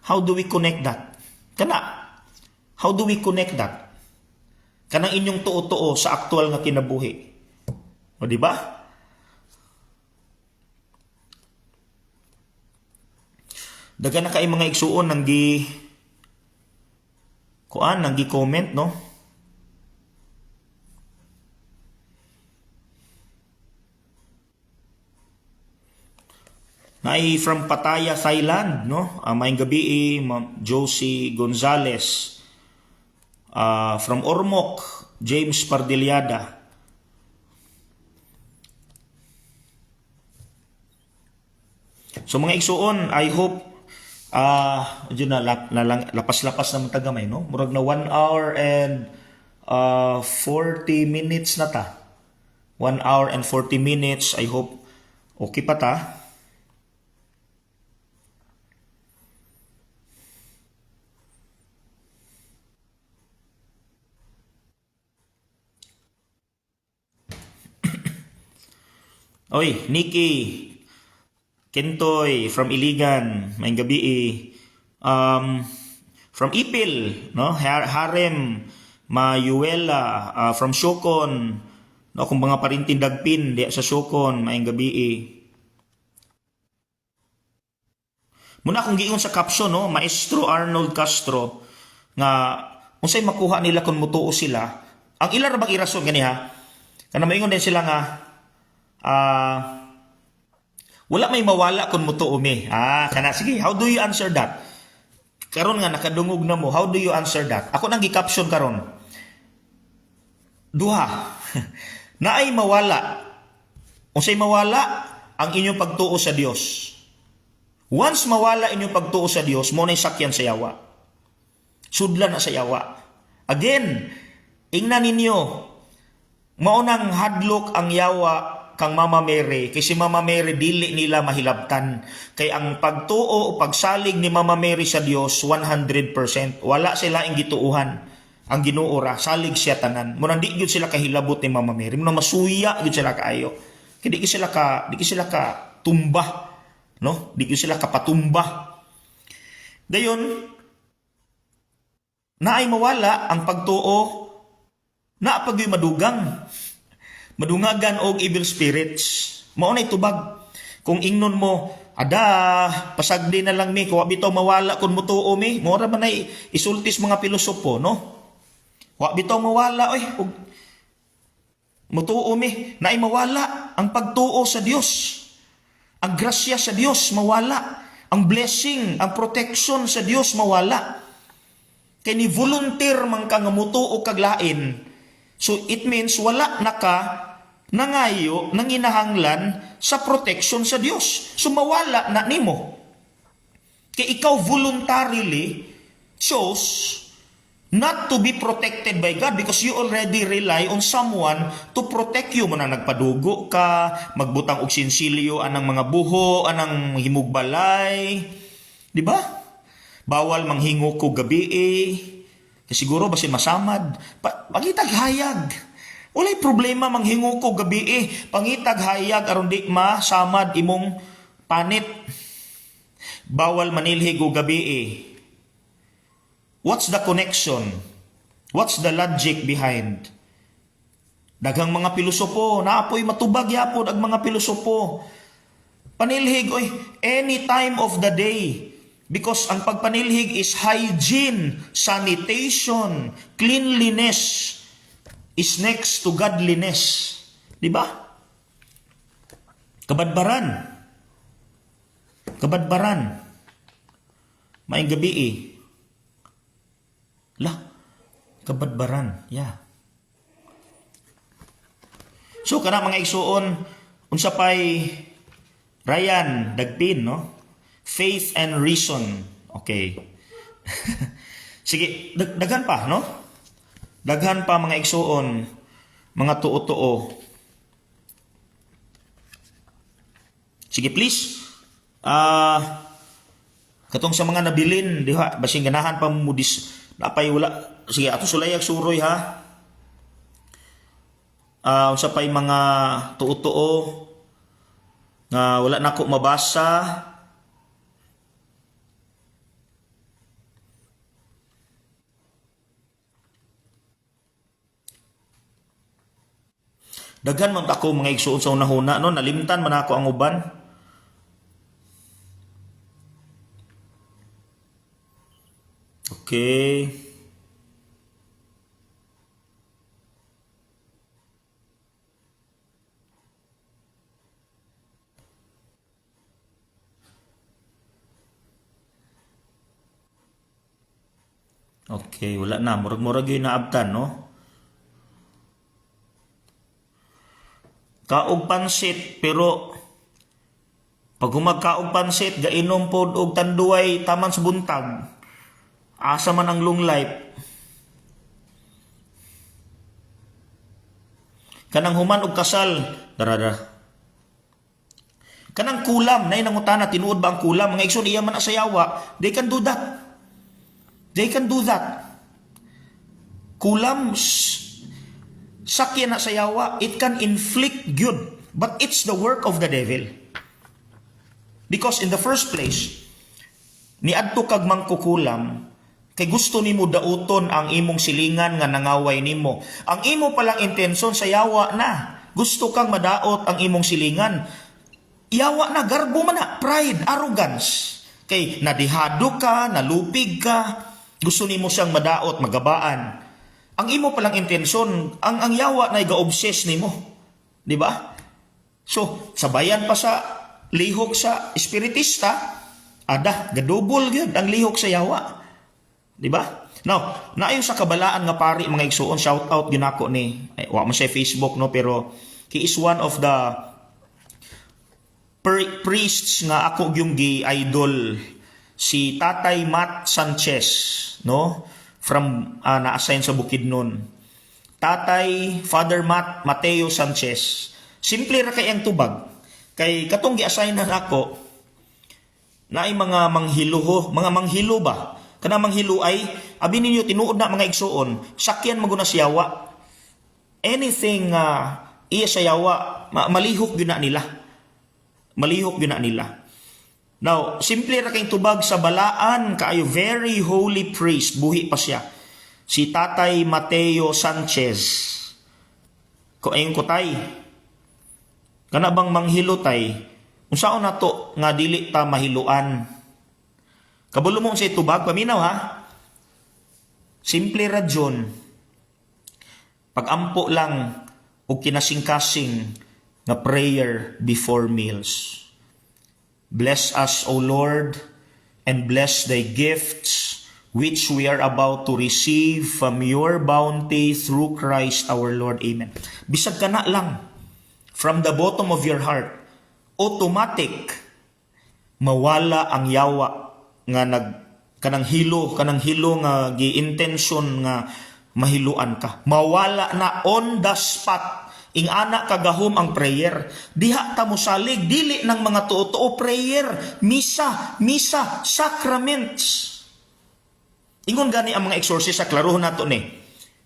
How do we connect that? How do we connect that? Kanang inyong tuo-tuo sa aktual nga kinabuhi. O di ba? Daga na kay mga igsuon nang gi-comment, no? Nay from Pattaya, Thailand, no? Maayong gabi, Ma'am Josie Gonzalez. From Ormoc, James Pardillada. So mga igsuon, I hope lapas-lapas na matagamay, no? Murag na 1 hour and 40 minutes na ta. 1 hour and 40 minutes. I hope okay pa ta. Oy, Nikki Kentoy from Iligan, maayong gabi. From Ipil, no? Harem Mayuela, from Siokon, no, kung mga parintindagpin di sa Siokon, maayong gabi. Muna akong giingon sa caption, no, Maestro Arnold Castro nga unsay makuha nila kung mutuo sila. Ang ilan ra bang irason ganiha? Kana maingon din sila nga wala may mawala kung mutuo mi. Kana sige, how do you answer that? Karon nga nakadungog na mo, how do you answer that? Ako nang gi-caption karon. Duha. Naay mawala. Unsay mawala? Ang inyong pagtuo sa Dios. Once mawala inyong pagtuo sa Dios, mo nay sakyan sa yawa. Sudlan na sa yawa. Again, ingnan ninyo, maunang hadlok ang yawa kang Mama Mary, kay si Mama Mary dili nila mahilabtan. Kay ang pagtuo o pagsalig ni Mama Mary sa Dios 100%. Wala sila ing gituuhan. Ang Ginoo ra salig siya tanan. Muna di gyud sila kahilabot ni Mama Mary. Muna masuya gyud sila kaayo. Kay di sila ka tumba, no? Di gyud sila kapatumba. Dayon naay mawala ang pagtuo na pagyoy madungagan og evil spirits. Mao nay tubag. Kung ingnon mo, pasagdi na lang mi, kuwa bitaw mawala kung mutuo mi. Mora man ay isultis mga pilosopo, no? Kuwa bitaw mawala, og mutuo mi. Naay mawala ang pagtuo sa Dios. Ang grasya sa Dios mawala. Ang blessing, ang protection sa Dios mawala. Kay ni volunteer man ka nga mutuo kag lain. So it means wala na ka nangayo, nanginahanglan sa protection sa Dios. So mawala na nimo. Kay ikaw voluntarily chose not to be protected by God because you already rely on someone to protect you. Muna nagpadugo ka, magbutang og sinsilyo anang mga buho, anang himugbalay. Di ba? Bawal manghingo ko gabi Kasi siguro basin masamad. Pangitag hayag. Walay problema manghingo ko gabi Pangitag hayag aron di masamad imong panit. Bawal manilhig o gabi What's the connection? What's the logic behind? Daghang mga pilosopo, naapoy matubag yapon ang mga pilosopo. Panilhig any time of the day. Because ang pagpanilhig is hygiene, sanitation, cleanliness is next to godliness. Di ba? Kabadbaran. Maayong gabi kabadbaran. Yeah. So, kana mga igsuon, unsa pay Ryan Dagpin, no? Faith and reason. Okay. Sige, daghan pa, no? Daghan pa mga igsuon, mga tuo-tuo. Sige, please. Katong sa mga nabilin, diha, basing ganahan pa mo napay wala. Sige, ato sulayag suroy ha. Unsa pay mga tuo-tuo nga wala nako mabasa. Daghan man ako mga igsuon sa unahuna, no? Nalimtan man ako ang uban. Okay. Okay, wala na. Murag-murag yun naabtan, no? Kaog pansit, pero pag humagkaog pansit, gainom po og tanduay taman sa buntag. Asa man ang long life. Kanang human og kasal, darada. Kanang kulam, nay nangutana, tinuod ba ang kulam? Mga igsoon, iya man asayawa, they can do that. They can do that. Kulam, sakya na sayawa, it can inflict good. But it's the work of the devil. Because in the first place, ni adto kag mangkukulam, kay gusto nimo dauton ang imong silingan nga nangaway nimo. Ang imo palang intensyon sayawa na. Gusto kang madaot ang imong silingan. Yawa na, garbo man na, pride, arrogance. Kay nadihado ka, nalupig ka, gusto nimo siyang madaot, magabaan. Ang imo palang intensyon, ang yawa na iga-obsess nimo. Di ba? So, sabayan pa sa lihok sa espiritista, ada, gadubol gyud ang lihok sa yawa. Di ba? Now, naayo sa kabalaan nga pari mga igsuon, shout out gyud nako ni, wa man siya Facebook no, pero he is one of the priests nga ako yung gi-idol, si Tatay Matt Sanchez, no? From na-assign sa Bukidnon. Tatay Father Mateo Sanchez. Simple ra kay ang tubag. Kay katong gi-assign na ako, na ay mga manghilo, mga manghilo ba? Kana manghilo ay, abi ninyo tinuod na mga igsuon, sakyan maguna siyawa. Anything iya sayawa, malihok gyud na nila. Malihok yun na nila. Now, simple ra kayong tubag sa balaan, kaayo very holy priest, buhi pa siya. Si Tatay Mateo Sanchez. Ayong kutay. Kana bang manghilo tay, unsaon na to nga dili ta mahiluan. Kabulo mo sa tubag, paminaw ha. Simple ra dyon. Pag-ampo lang o kinasing-kasing na prayer before meals. Bless us, O Lord, and bless thy gifts, which we are about to receive from your bounty through Christ our Lord. Amen. Bisag ka na lang, from the bottom of your heart, automatic, mawala ang yawa nga kanang hilo nga gi-intention nga mahiluan ka. Mawala na on the spot. Ing anak kagahom ang prayer. Diha ta mo salig, dili ng mga tuo prayer, misa, sacraments. Ingon gani ang mga exorcist sa klarohon nato ni.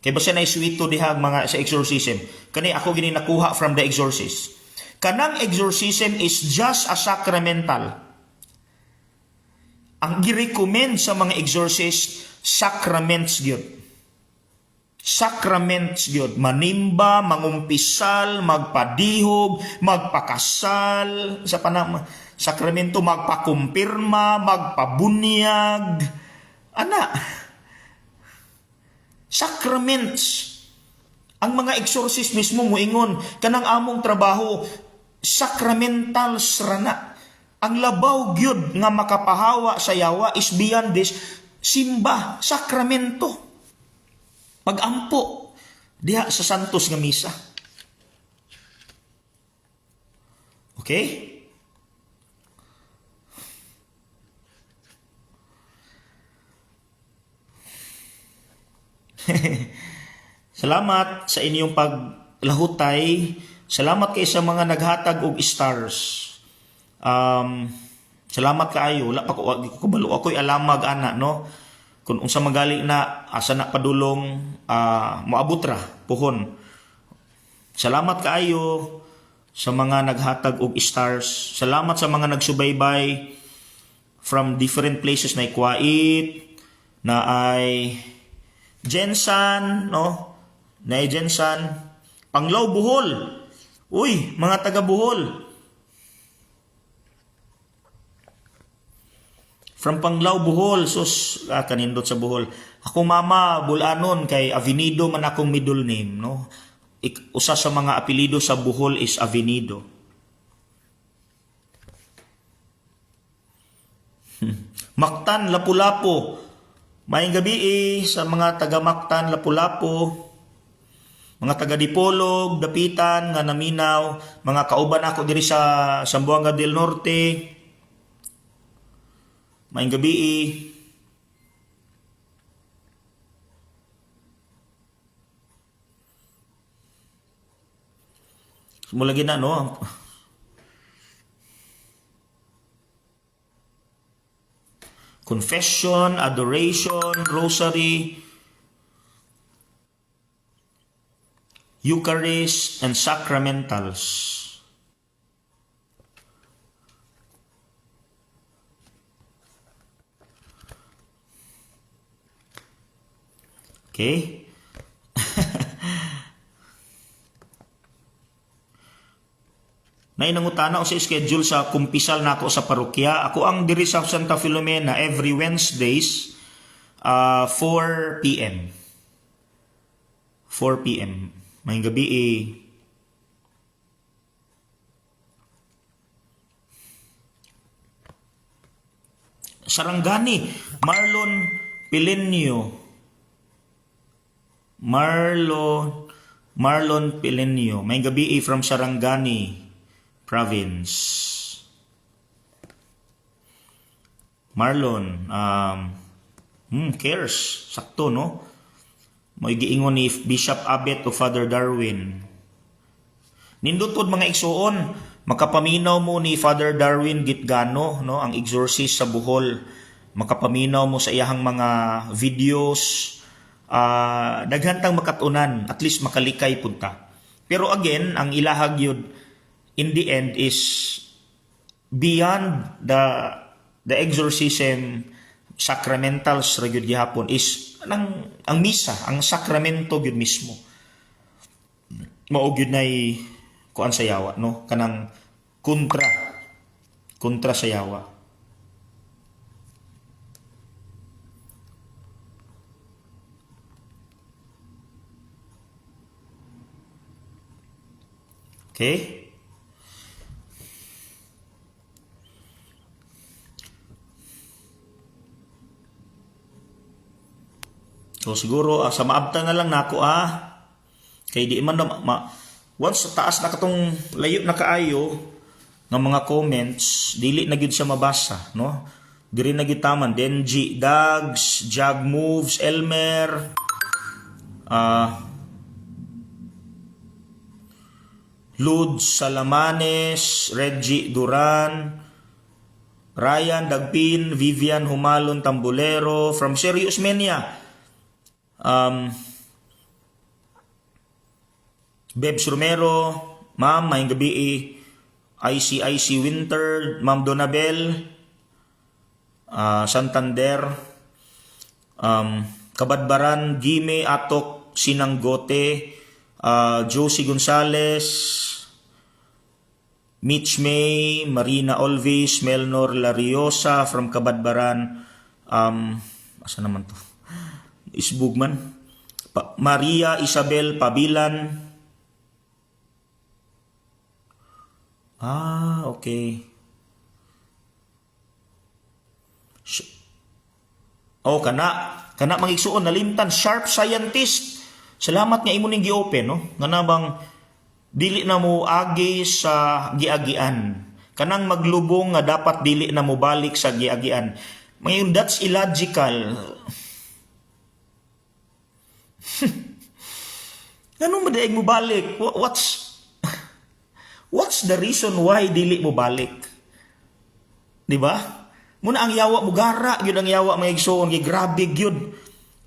Kay basta na iswito diha mga sa exorcism. Kani ako gini nakuha from the exorcist. Kanang exorcism is just a sacramental. Ang gi-recommend sa mga exorcist, sacraments gyud. Sacraments gyud, manimba, mangumpisal, magpadihog, magpakasal, sa panang sakramento, magpakumpirma, magpabunyag. Ana, sacraments. Ang mga exorcist mismo moingon, kanang among trabaho, sacramental srana. Ang labaw gyud nga makapahawa sa yawa is beyond this, simba, sakramento. Pag-ampo diha sa santos nga misa. Okay? Salamat sa inyong paglahutay. Salamat kay sa mga naghatag og stars. Salamat kaayo. Wala pa ko kabalo ako'y alamag ana no. Kung unsa magali na asa na padulong moabot ra puhon. Salamat kaayo sa mga naghatag og stars. Salamat sa mga nagsubaybay from different places na Kuwait, na ay Jensan, no? Na ay Jensan, Panglao Bohol. Uy, mga taga Bohol. From Panglao, Bohol. Sus, kanindot sa Bohol. Ako mama, Bulanon, kay Avenido man akong middle name, no? Usa sa mga apelido sa Bohol is Avenido. Mactan, Lapu-Lapu. Maayong gabi sa mga taga Mactan, Lapu-Lapu. Mga taga Dipolog, Dapitan, nga Naminaw, mga kauban ako diri sa Zamboanga del Norte. Maayong gabi. Mula gina, no? Confession, adoration, rosary, Eucharist, and sacramentals. Okay? Nainangutana o sa schedule sa kumpisal na ako sa parokya. Ako ang diri sa Santa Filomena every Wednesdays 4 p.m. 4 p.m. May gabi Sarangani, Marlon Pilenio. Marlon Pilenio. May gabi from Sarangani Province. Marlon, cares. Sakto, no? May giingon ni Bishop Abet o Father Darwin. Nindutod mga igsuon, makapaminaw mo ni Father Darwin Gitgano, no? Ang exorcist sa Bohol. Makapaminaw mo sa iyahang mga videos. Daghantang makatunan, at least makalikay punta. Pero again, ang ilahag yun, in the end is beyond the exorcism sacramentals ra gyud gihapon is ang misa, ang sakramento gyud mismo. Mao gyud nay kuan sa yawa, no? Kanang kontra sa yawa. Okay? So siguro sa maabtan na lang nako kay di man once sa taas na katong layo na kaayo ng mga comments dili na gyud siya mabasa, no? Diri na gyud taman Denji Dags, Jag Moves, Elmer, Lud Salamanes, Reggie Duran, Ryan Dagpin, Vivian Humalon Tambulero from Serious Mania. Bebs Romero, Ma'am, maayong gabi ICIC Winter, Ma'am Donabel, Santander, Kabadbaran, Gime, Atok, Sinanggote, Josie Gonzales, Mitch May, Marina Olvis, Melnor Lariosa from Kabadbaran, asa naman to? Isbugman, Maria Isabel Pabilan. Okay. Kana mangigsuon nalimtan Sharp Scientist. Salamat nga imo ning gi-open, no? Nga nabang dili na mo agi sa giagian. Kanang maglubong nga dapat dili na mo balik sa giagian. Ngayon that's illogical. Ganun ba daig mo balik? What's the reason why dili mo balik? Di ba? Muna ang yawa mo gara, yun ang yawa mga igsoon, grabe yun.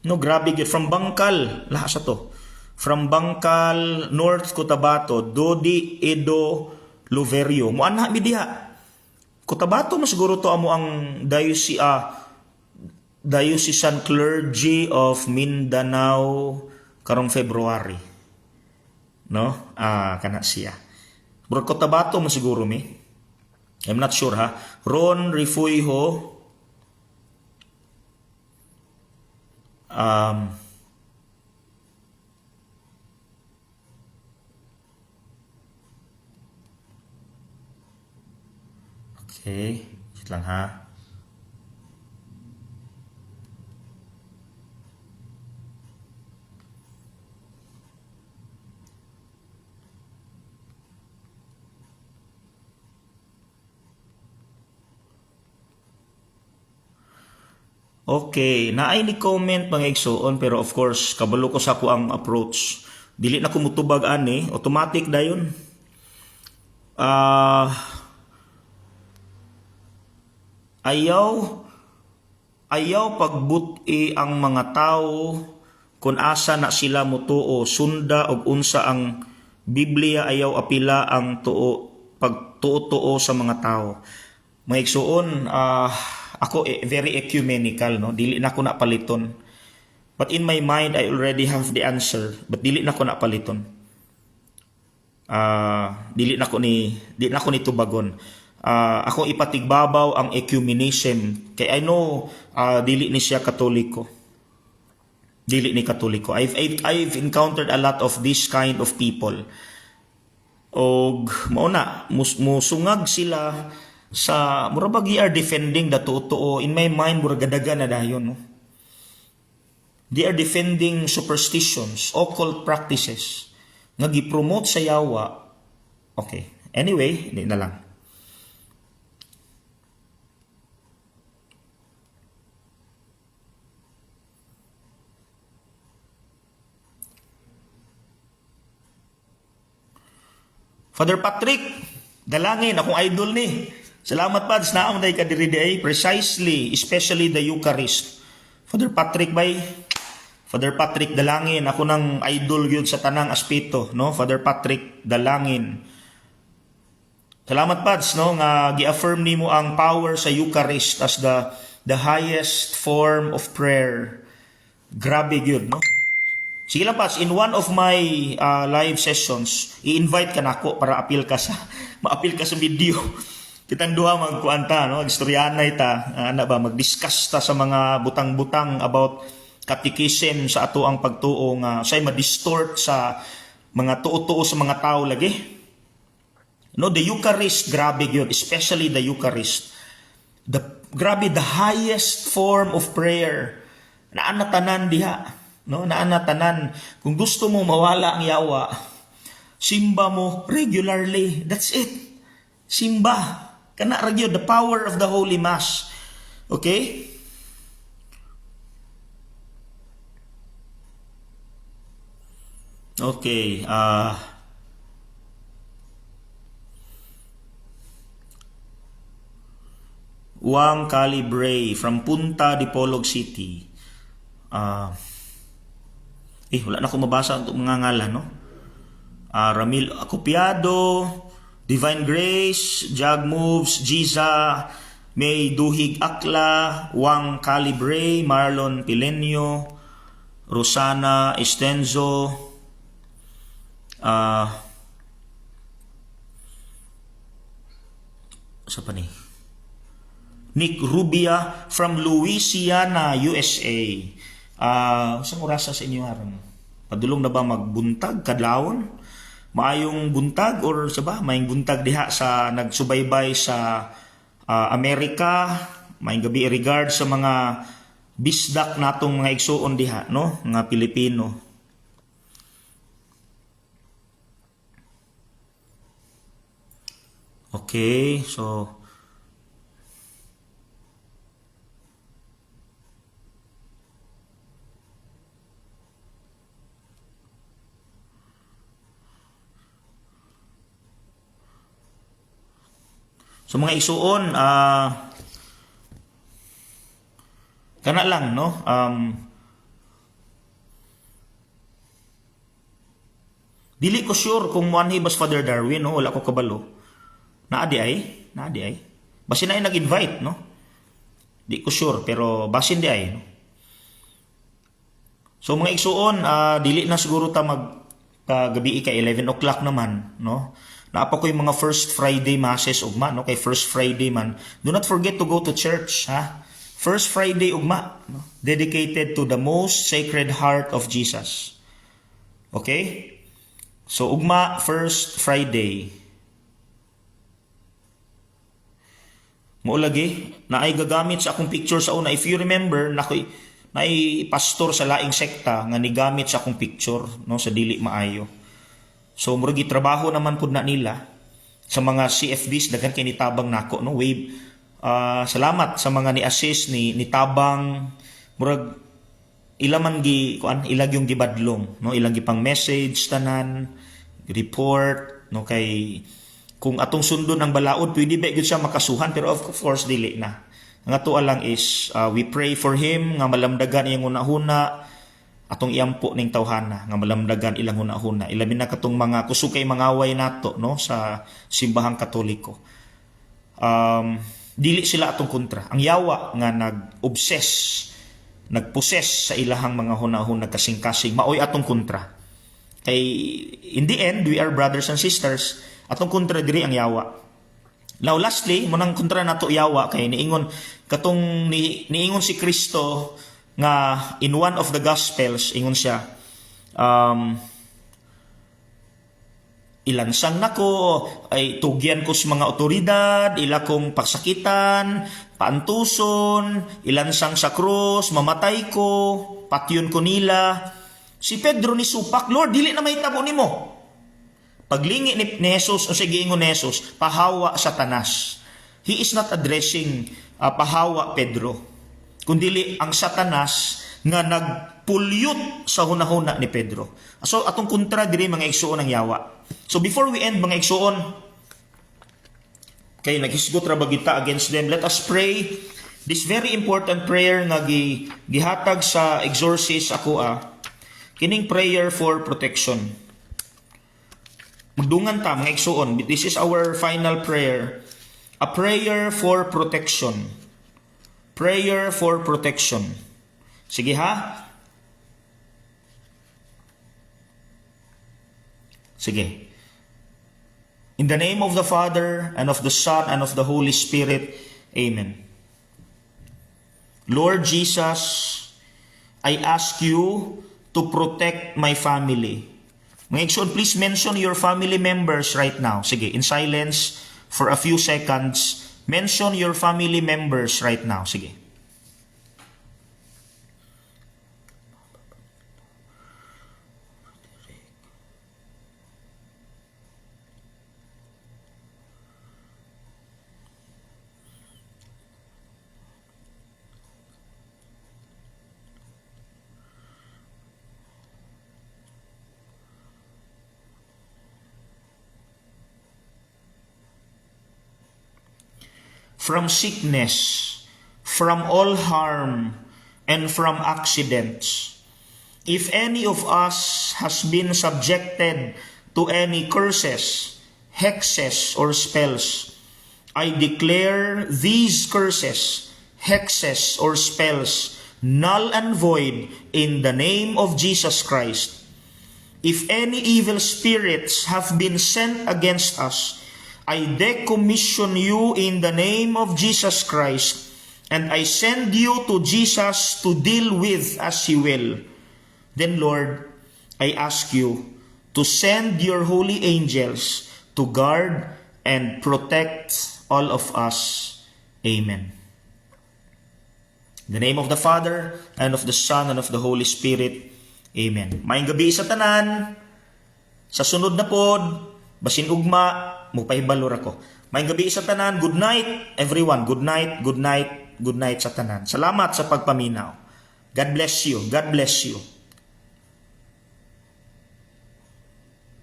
No, grabe yun. From Bangkal, lahat sa to. From Bangkal, North Cotabato, Dodi, Edo, Loverio. Mo anak mi diha. Cotabato mas siguro to amo ang Diocesan Clergy of Mindanao karong February. No? Kana siya. Murag Cotabato mo siguro mi. I'm not sure ha. Ron Rifuyho. Okay, wait lang ha. Okay, naay ni comment mga igsoon pero of course kabalo ko sa ko ang approach. Dili na ko mutubag ani, automatic dayon. Ayaw pagbuti ang mga tao kung asa na sila mutuo, sunda og unsa ang Biblia, ayaw apila ang pagtuo sa mga tao. Mga igsoon, ako very ecumenical, no? Dili na ko na paliton. But in my mind, I already have the answer. But dili na ko na paliton. Dili na ko ni tubagon. Ako ipatigbabaw ang ecumenism. Kay I know dili ni siya Katoliko. Dili ni Katoliko. I've encountered a lot of this kind of people. Og mao na musungag sila sa murabag are defending the totoo. In my mind murag gadaga na dayon, no? They are defending superstitions, occult practices nga gi-promote sa yawa. Okay. Anyway, hindi na lang. Father Patrick, dalangin akong idol ni. Salamat pads na day ka diri day precisely, especially the Eucharist. Father Patrick dalangin ako ng idol gyud sa tanang aspeto, no? Father Patrick dalangin. Salamat pads no nga gi-affirm nimo ang power sa Eucharist as the highest form of prayer. Grabe gyud, no? Sige lang pads, in one of my live sessions, i-invite ka nako para maapil ka sa video. Kitang duha magkuanta, no? Istoryanay ta, mag-discuss ta sa mga butang-butang about catechism sa ato ang pagtuo nga say ma-distort sa mga tuo-tuo sa mga tao lagi. No, the Eucharist, grabe gyud, especially the Eucharist. Grabe, the highest form of prayer. Naanatanan diha, no? Naanatanan. Kung gusto mo mawala ang yawa, simba mo regularly. That's it. Simba. Kana ra gyud the power of the Holy Mass. Okay? Okay, Wang Calibre from Punta Dipolog City. Wala na akong mabasa ang mga ngalan, no? Ramil Acopiado, Divine Grace, Jag Moves, Giza, May Duhig Akla, Wang Calibre, Marlon Pilenio, Rosana Estenzo, sa pa ni? Nick Rubia from Louisiana, USA. Saan orasa sa inyo haron? Padulong na ba magbuntag kadlawon? Maayong buntag or sa ba? Maayong buntag diha sa nagsubaybay sa Amerika. Maayong gabi regard sa mga bisdak natong mga igsuon diha, no? Mga Pilipino. Okay, so mga isuon, kana lang, no? Dili ko sure kung muanhi bas Father Darwin, no? Wala ko kabalo. Naadi ay. Basin na ay nag-invite, no? Di ko sure, pero basin di ay, no? So mga isuon, dili na siguro ta gabi ka 11 o'clock naman, no? Naapa ko yung mga first Friday masses ugma, no? Kay first Friday man, do not forget to go to church, ha? First Friday ugma, no? Dedicated to the most sacred heart of Jesus. Okay? So ugma, first Friday. Mo lagi na ay gagamit sa akong picture sa una. If you remember, naay pastor sa laing sekta nga nigamit sa akong picture, no, sa dili maayo. So murag trabaho naman pud na nila sa mga CFDs daghan kay nitabang nako, no, wave. Salamat sa mga ni-assist ni tabang murag ilaman ilag yung gibadlong, no, ilang gipang message tanan, report, no, kay kung atong sundon ang balaod, pwede ba gyud siya makasuhan, pero of course dili na. Ang ato lang is we pray for him nga malamdagan iyang hunahuna, atong iampo ning tawhana nga malamdagan ilang hunahuna. Ilabi na katong mga kusukay mangaway nato, no, sa simbahang Katoliko. Dili sila atong kontra. Ang yawa nga nagposes sa ilahang mga hunahuna kasing-kasing, maoy atong kontra. Kay in the end, we are brothers and sisters. Atong kontra diri ang yawa. Now lastly, munang kontra nato yawa kay niingon katong niingon si Kristo nga in one of the gospels ingon siya ilansang nako ay tugyan ko sa mga otoridad, ila kong pagsakitan, paantuson, ilansang sa krus, mamatay ko, patyon ko nila. Si Pedro ni supak, Lord, dili na mahitabo nimo. Paglingi ni Jesus, o sige ingon ni Jesus, pahawa Satanas. He is not addressing pahawa Pedro, kundili ang Satanas nga nagpulyot sa hunahuna ni Pedro. So atong kontra diri mga igsuon ang yawa. So before we end mga igsuon, kay naghisgot ra bagita against them, let us pray this very important prayer nga gihatag sa exorcist ako kining prayer for protection. Magdungan ta mga igsuon, this is our final prayer, a prayer for protection. Prayer for protection. Sige ha? Sige. In the name of the Father, and of the Son, and of the Holy Spirit. Amen. Lord Jesus, I ask you to protect my family. Mga igsoon, please mention your family members right now. Sige, in silence for a few seconds. Mention your family members right now. Sige. From sickness, from all harm, and from accidents. If any of us has been subjected to any curses, hexes, or spells, I declare these curses, hexes, or spells null and void in the name of Jesus Christ. If any evil spirits have been sent against us, I decommission you in the name of Jesus Christ, and I send you to Jesus to deal with as He will. Then, Lord, I ask you to send your holy angels to guard and protect all of us. Amen. In the name of the Father, and of the Son, and of the Holy Spirit. Amen. Maayong gabi sa tanan. Sa sunod na pod, basin ugma, mupahibalor ako. Maayong gabi sa tanan. Good night, everyone. Good night, good night, good night sa tanan. Salamat sa pagpaminaw. God bless you. God bless you.